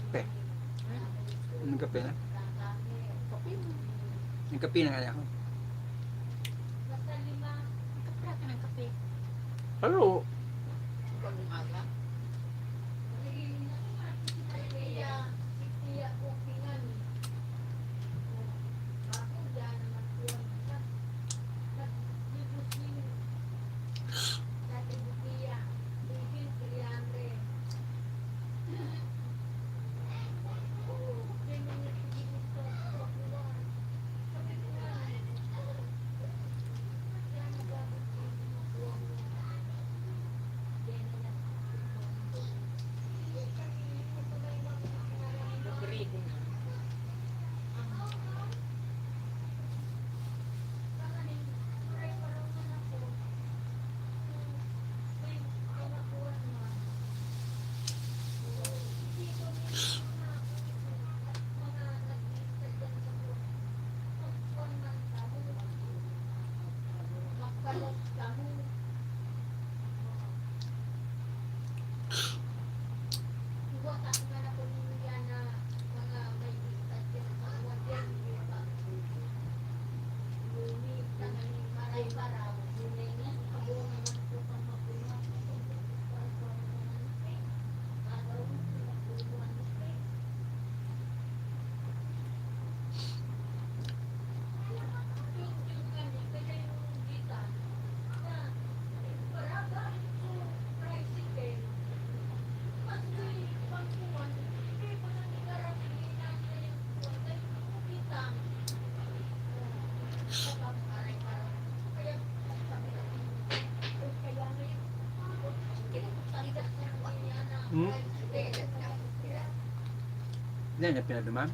Kape. Anong kape na? Yung kape na kaya ko. Kaprata ng kape. Hello. Bagong aga. Hmm? Yan yung pinaduman.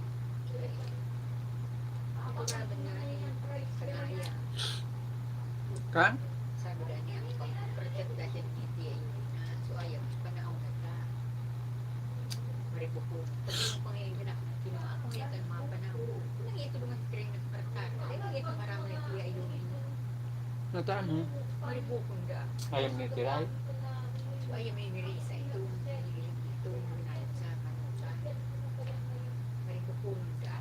Kan? Sabi na niya, project dahil PTA na so ayaw, panahon na ka. Maribuko. Pag yung pangyayin na, kinuha ako ngayon ka mga panahon. Nang ito naman train ng partar. Ay, ito marami na kuya yung Nataan mo? maribuko nga. Ayaw ni Tiray. So ayaw may nirisa ito. Ito minayot sa manusan. Maribuko nga.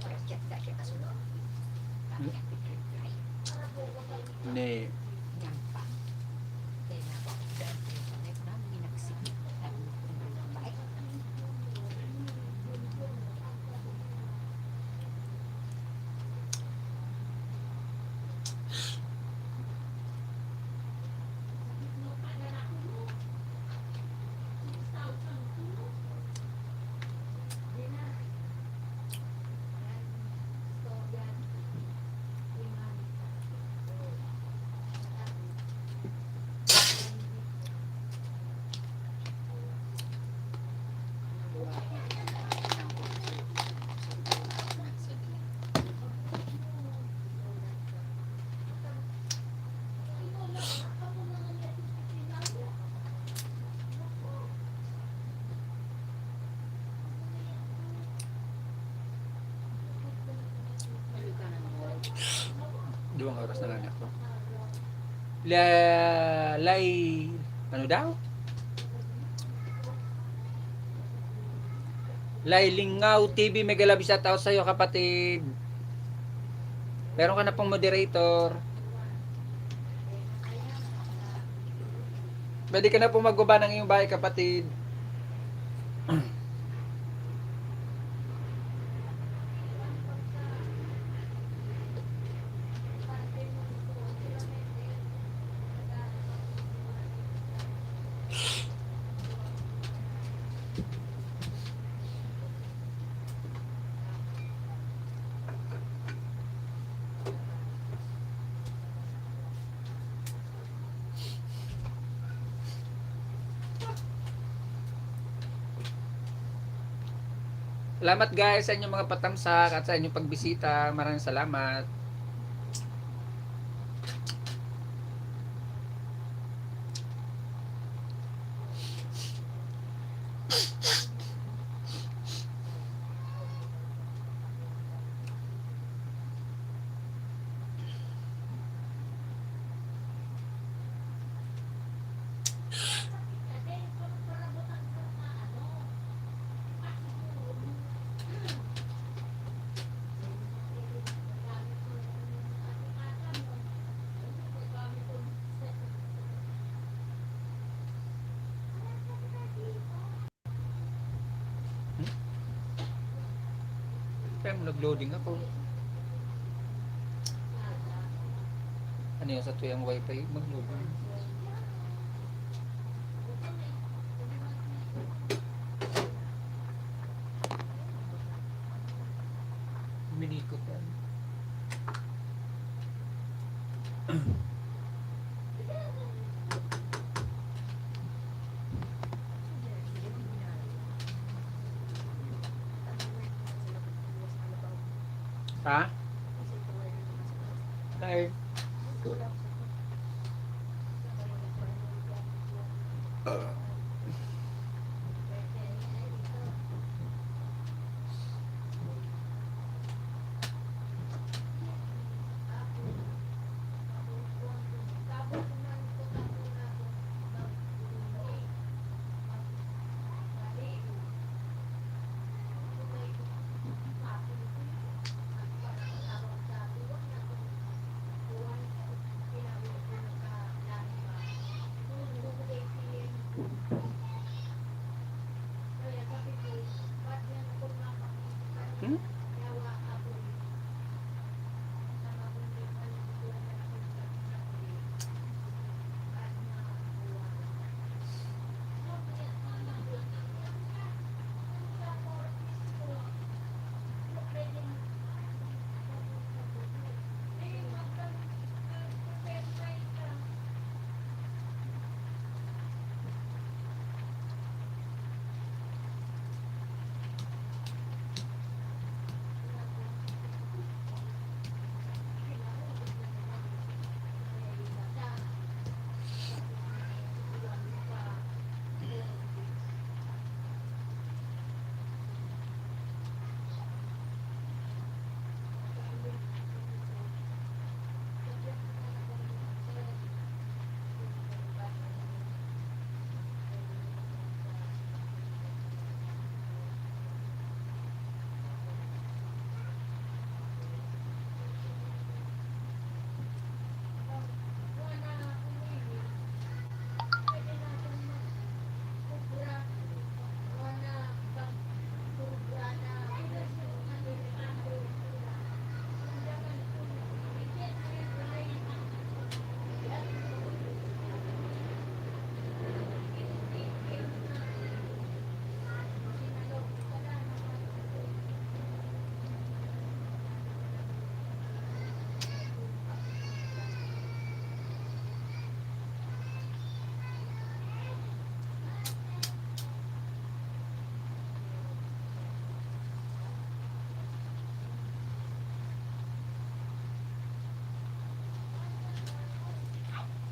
Project dahil siya kasunod. Kami ang pitray. Ni Nyampa. Kaya na ako dahil connect na minaksik na baik. 2 oras na nga ako. Lay, ano daw? Lay Lingaw TV, mega love shout out sa'yo kapatid. Meron ka na pong moderator. Pwede ka na pong magbaba ng iyong bahay kapatid. Salamat guys sa inyong mga patamsak at sa inyong pagbisita. Maraming salamat. Kaya mo nag-loading ako. Ano yun sa tuyang wifi? Mag-loading. Minikot yan. Ha? Ay. Hmm?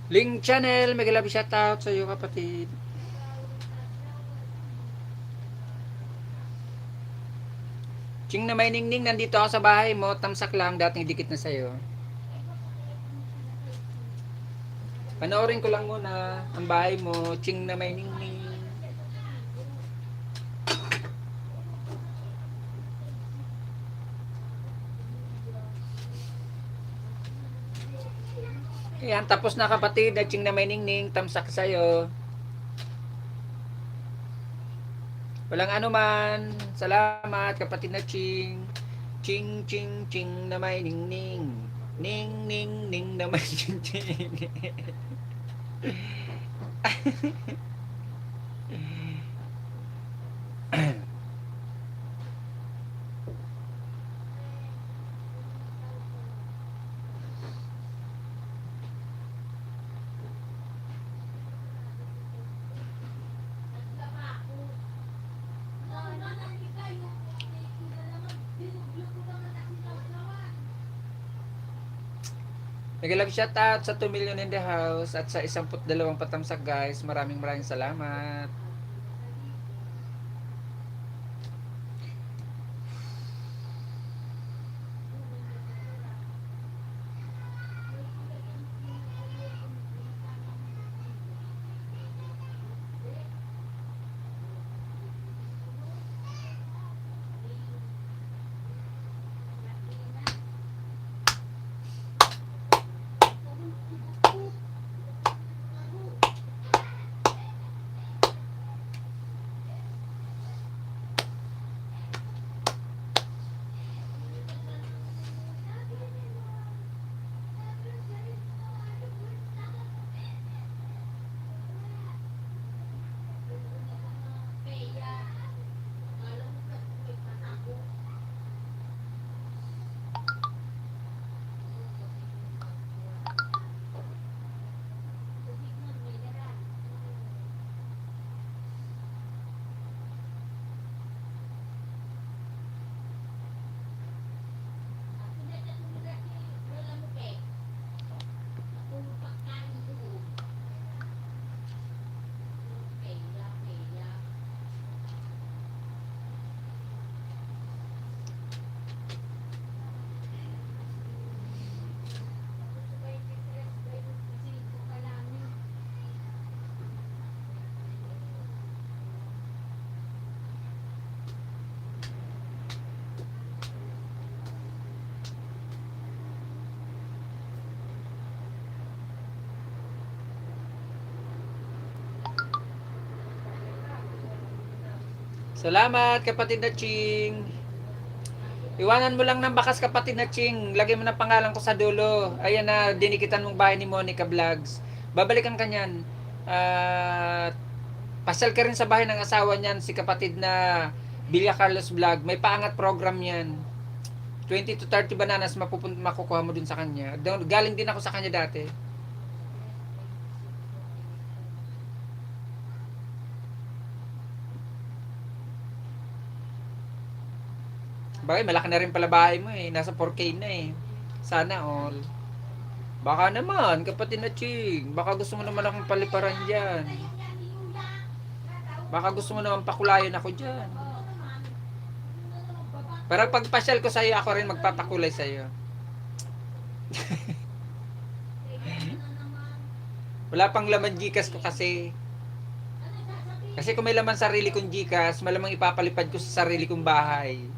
Link channel, mega love shout out sa iyo kapatid. Ching na may ningning, nandito ako sa bahay mo, tamsak lang, dating dikit na sa'yo. Panoorin ko lang muna ang bahay mo, ching na may ningning. Ayan, tapos na kapatid, ching na may ningning, tamsak sa'yo. Walang anuman, salamat kapatid na ching. Ching, ching, ching na may ningning. Ning, ning, ning na may ching, ching. Nagalag shoutout sa 2 million in the house at sa 12 patamsak guys. Maraming salamat. Salamat kapatid na ching. Iwanan mo lang ng bakas kapatid na ching. Lagay mo na pangalan ko sa dulo. Ayan na, dinikitan mong bahay ni Monica Vlogs. Babalikan ka niyan. Pasyal ka rin sa bahay ng asawa niyan, si kapatid na Villa Carlos Vlog. May paangat program yan. 20 to 30 bananas makukuha mo dun sa kanya. Galing din ako sa kanya dati. Bagay, malaki na rin pala bahay mo eh. Nasa 4K na eh. Sana all. Baka naman, kapatid na ching. Baka gusto mo naman akong paliparan dyan. Baka gusto mo naman pakulayan ako dyan. Para pagpasyal ko sa'yo, ako rin magpapakulay sa'yo. Wala pang laman Gcash ko kasi. Kasi kung may laman sarili kong Gcash, malamang ipapalipad ko sa sarili kong bahay.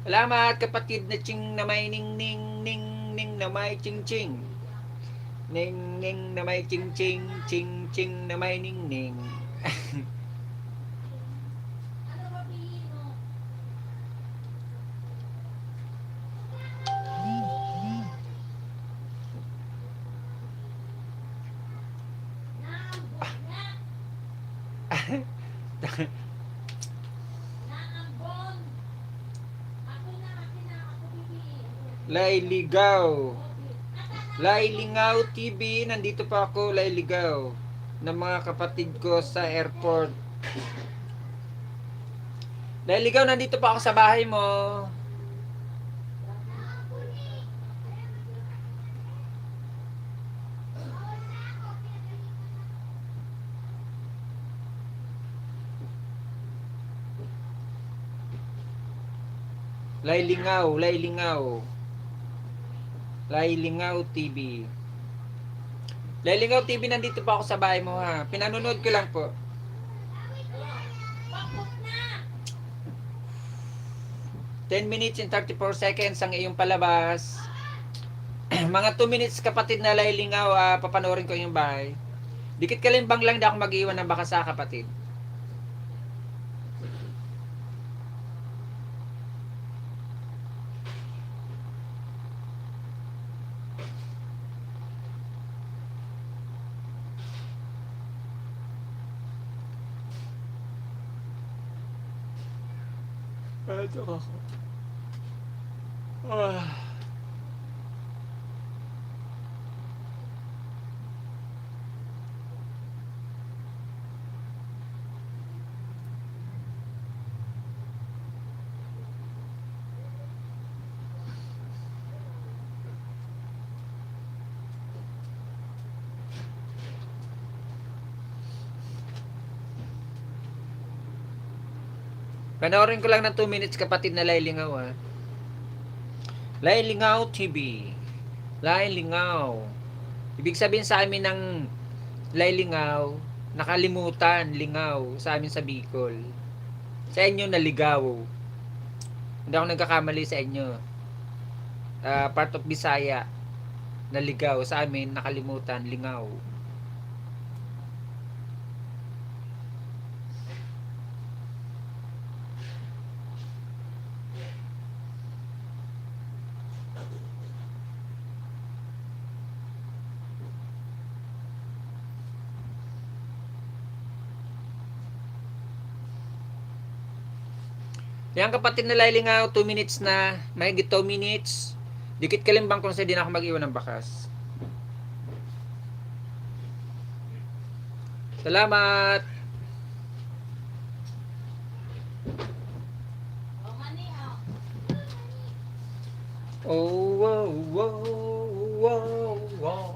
Salamat kapatid na ching na may ning ning ning ning na may ching ching. Ning ning na may ching ching ching ching na may ning ning. Lailigaw. Lailingaw TV, nandito pa ako, Lailigaw. Ng mga kapatid ko sa airport. Lailigaw, nandito pa ako sa bahay mo. Lailingaw, Lailingaw. Lailingaw TV. Lailingaw TV, nandito pa ako sa bahay mo ha. Pinanonood ko lang po. Bakit na? 10 minutes and 34 seconds ang iyong palabas. Mga 2 minutes kapatid na Lailingaw, papanoorin ko yung bahay. Dikit kalimbang lang, di ako mag-iwan ng baka sa kapatid. Ito ako. Panoorin ko lang ng 2 minutes kapatid na Lailingaw ha. Lailingaw TV. Lailingaw. Ibig sabihin sa amin ng Lailingaw, nakalimutan, lingaw sa amin sa Bicol. Sa inyo naligaw. Hindi ako nagkakamali sa inyo. Part of Bisaya, naligaw. Sa amin nakalimutan, lingaw. Yan kapatid na Lailingaw, 2 minutes na, mahigit 2 minutes. Dikit kalimbang kung saan din ako mag-iwan ng bakas. Salamat! O, mani, o. Oh, wow, wow, wow, wow.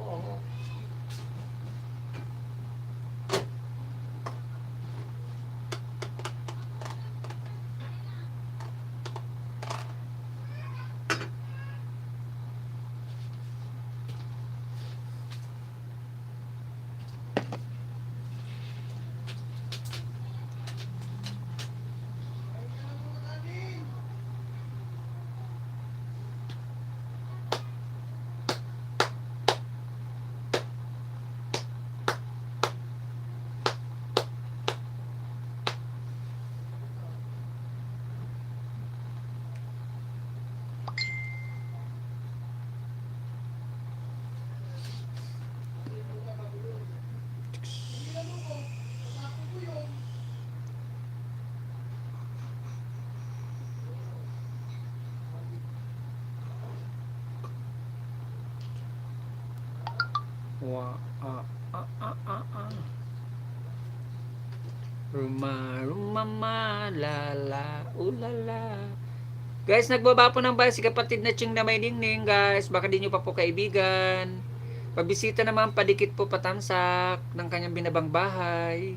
Wa, Ruma, rumama, lala, ulala. Guys, nagbaba po ng bahay si kapatid na Ching na may ningning, guys. Baka di nyo pa po kaibigan. Pabisita naman, padikit po patamsak ng kanyang binabang bahay.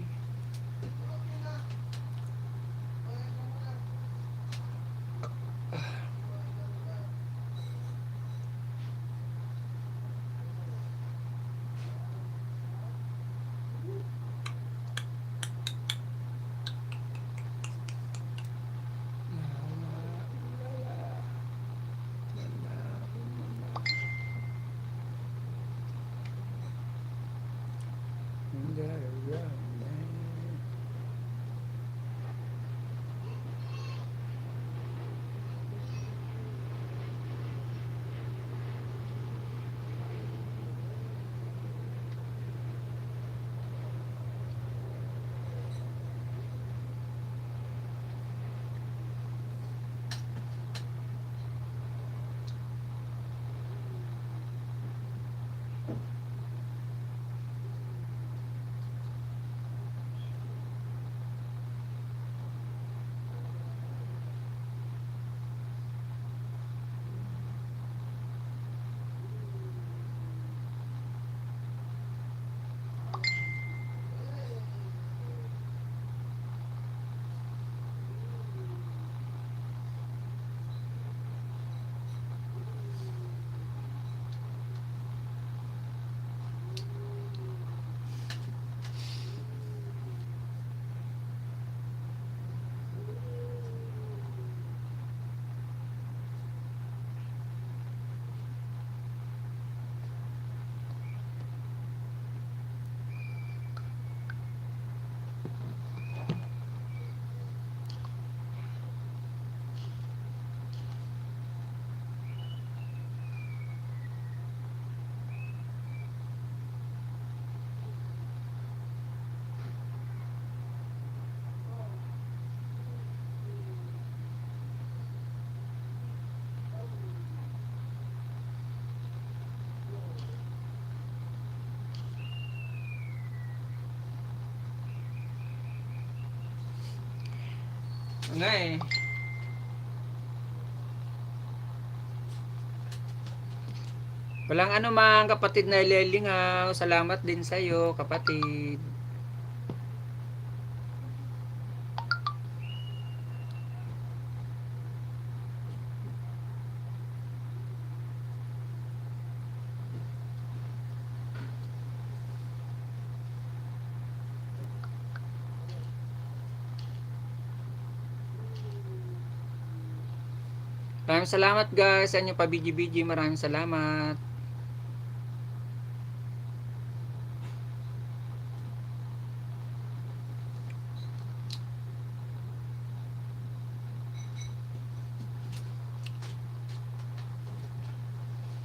Nga eh. Walang ano man, kapatid na Lelingaw. Salamat din sa'yo, kapatid. Maraming salamat guys sa inyong pabiji-biji. Maraming salamat.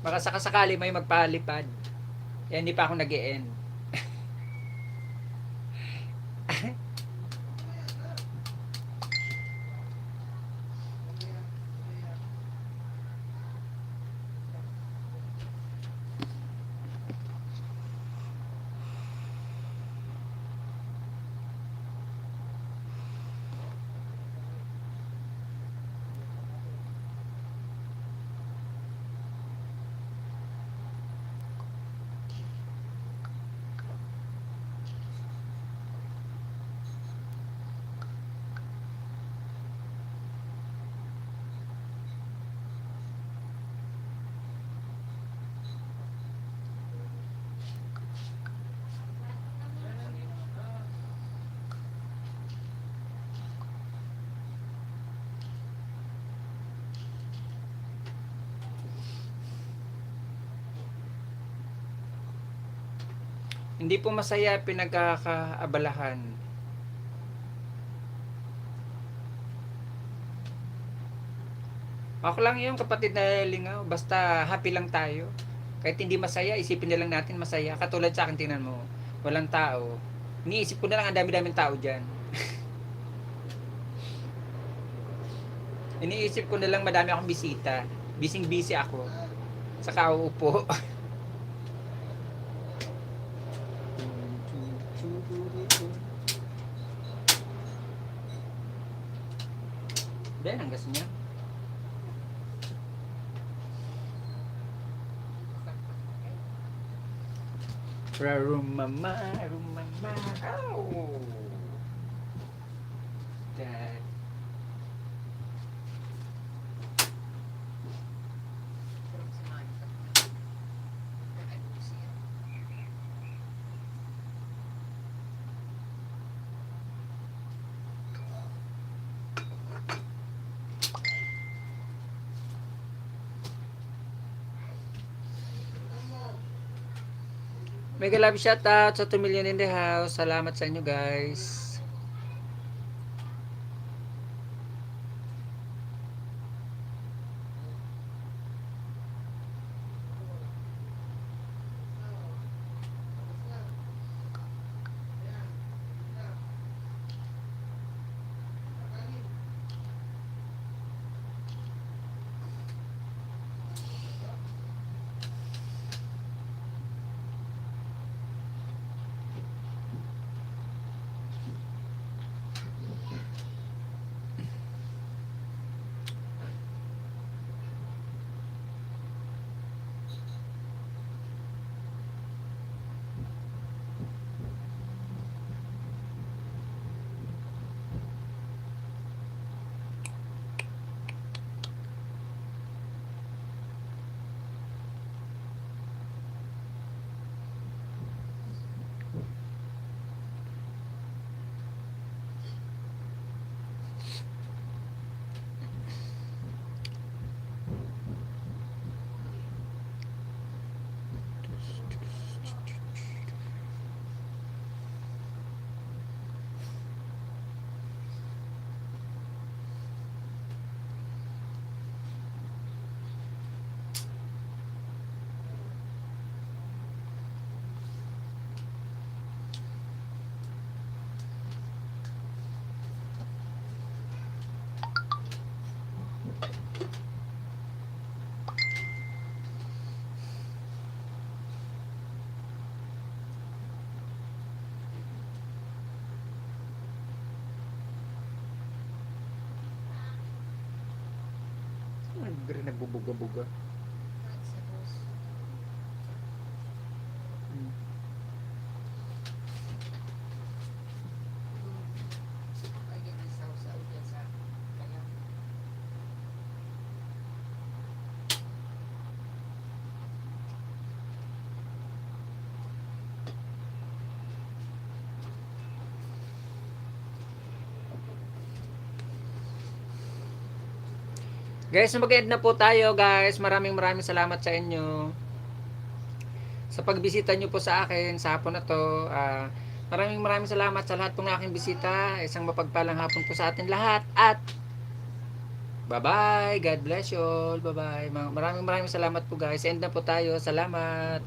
Baka sakasakali may magpalipad. Kaya hindi pa ako nag-e-end. Hindi po masaya pinagkakaabalahan. Ako lang yung kapatid na Lingaw. Basta happy lang tayo. Kahit hindi masaya, isipin na lang natin masaya. Katulad sa akin, tingnan mo. Walang tao. Iniisip ko na lang ang dami-daming tao dyan. Iniisip ko na lang madami akong bisita. Busy ako. Sa kauupo. Then, ang gas niya. Rumama. Oh. Dad. Mega love shout out sa 2 million in the house. Salamat sa inyo guys. rin nagbubuga-buga. Sa boss. Hmm. Lagyan ng saw-saw dyan sa kaya. Guys, mag-end na po tayo guys. Maraming salamat sa inyo. Sa pagbisita nyo po sa akin sa hapon na to. Maraming salamat sa lahat pong aking bisita. Isang mapagpalang hapon po sa atin lahat. At bye-bye. God bless you all. Bye-bye. Maraming salamat po guys. End na po tayo. Salamat.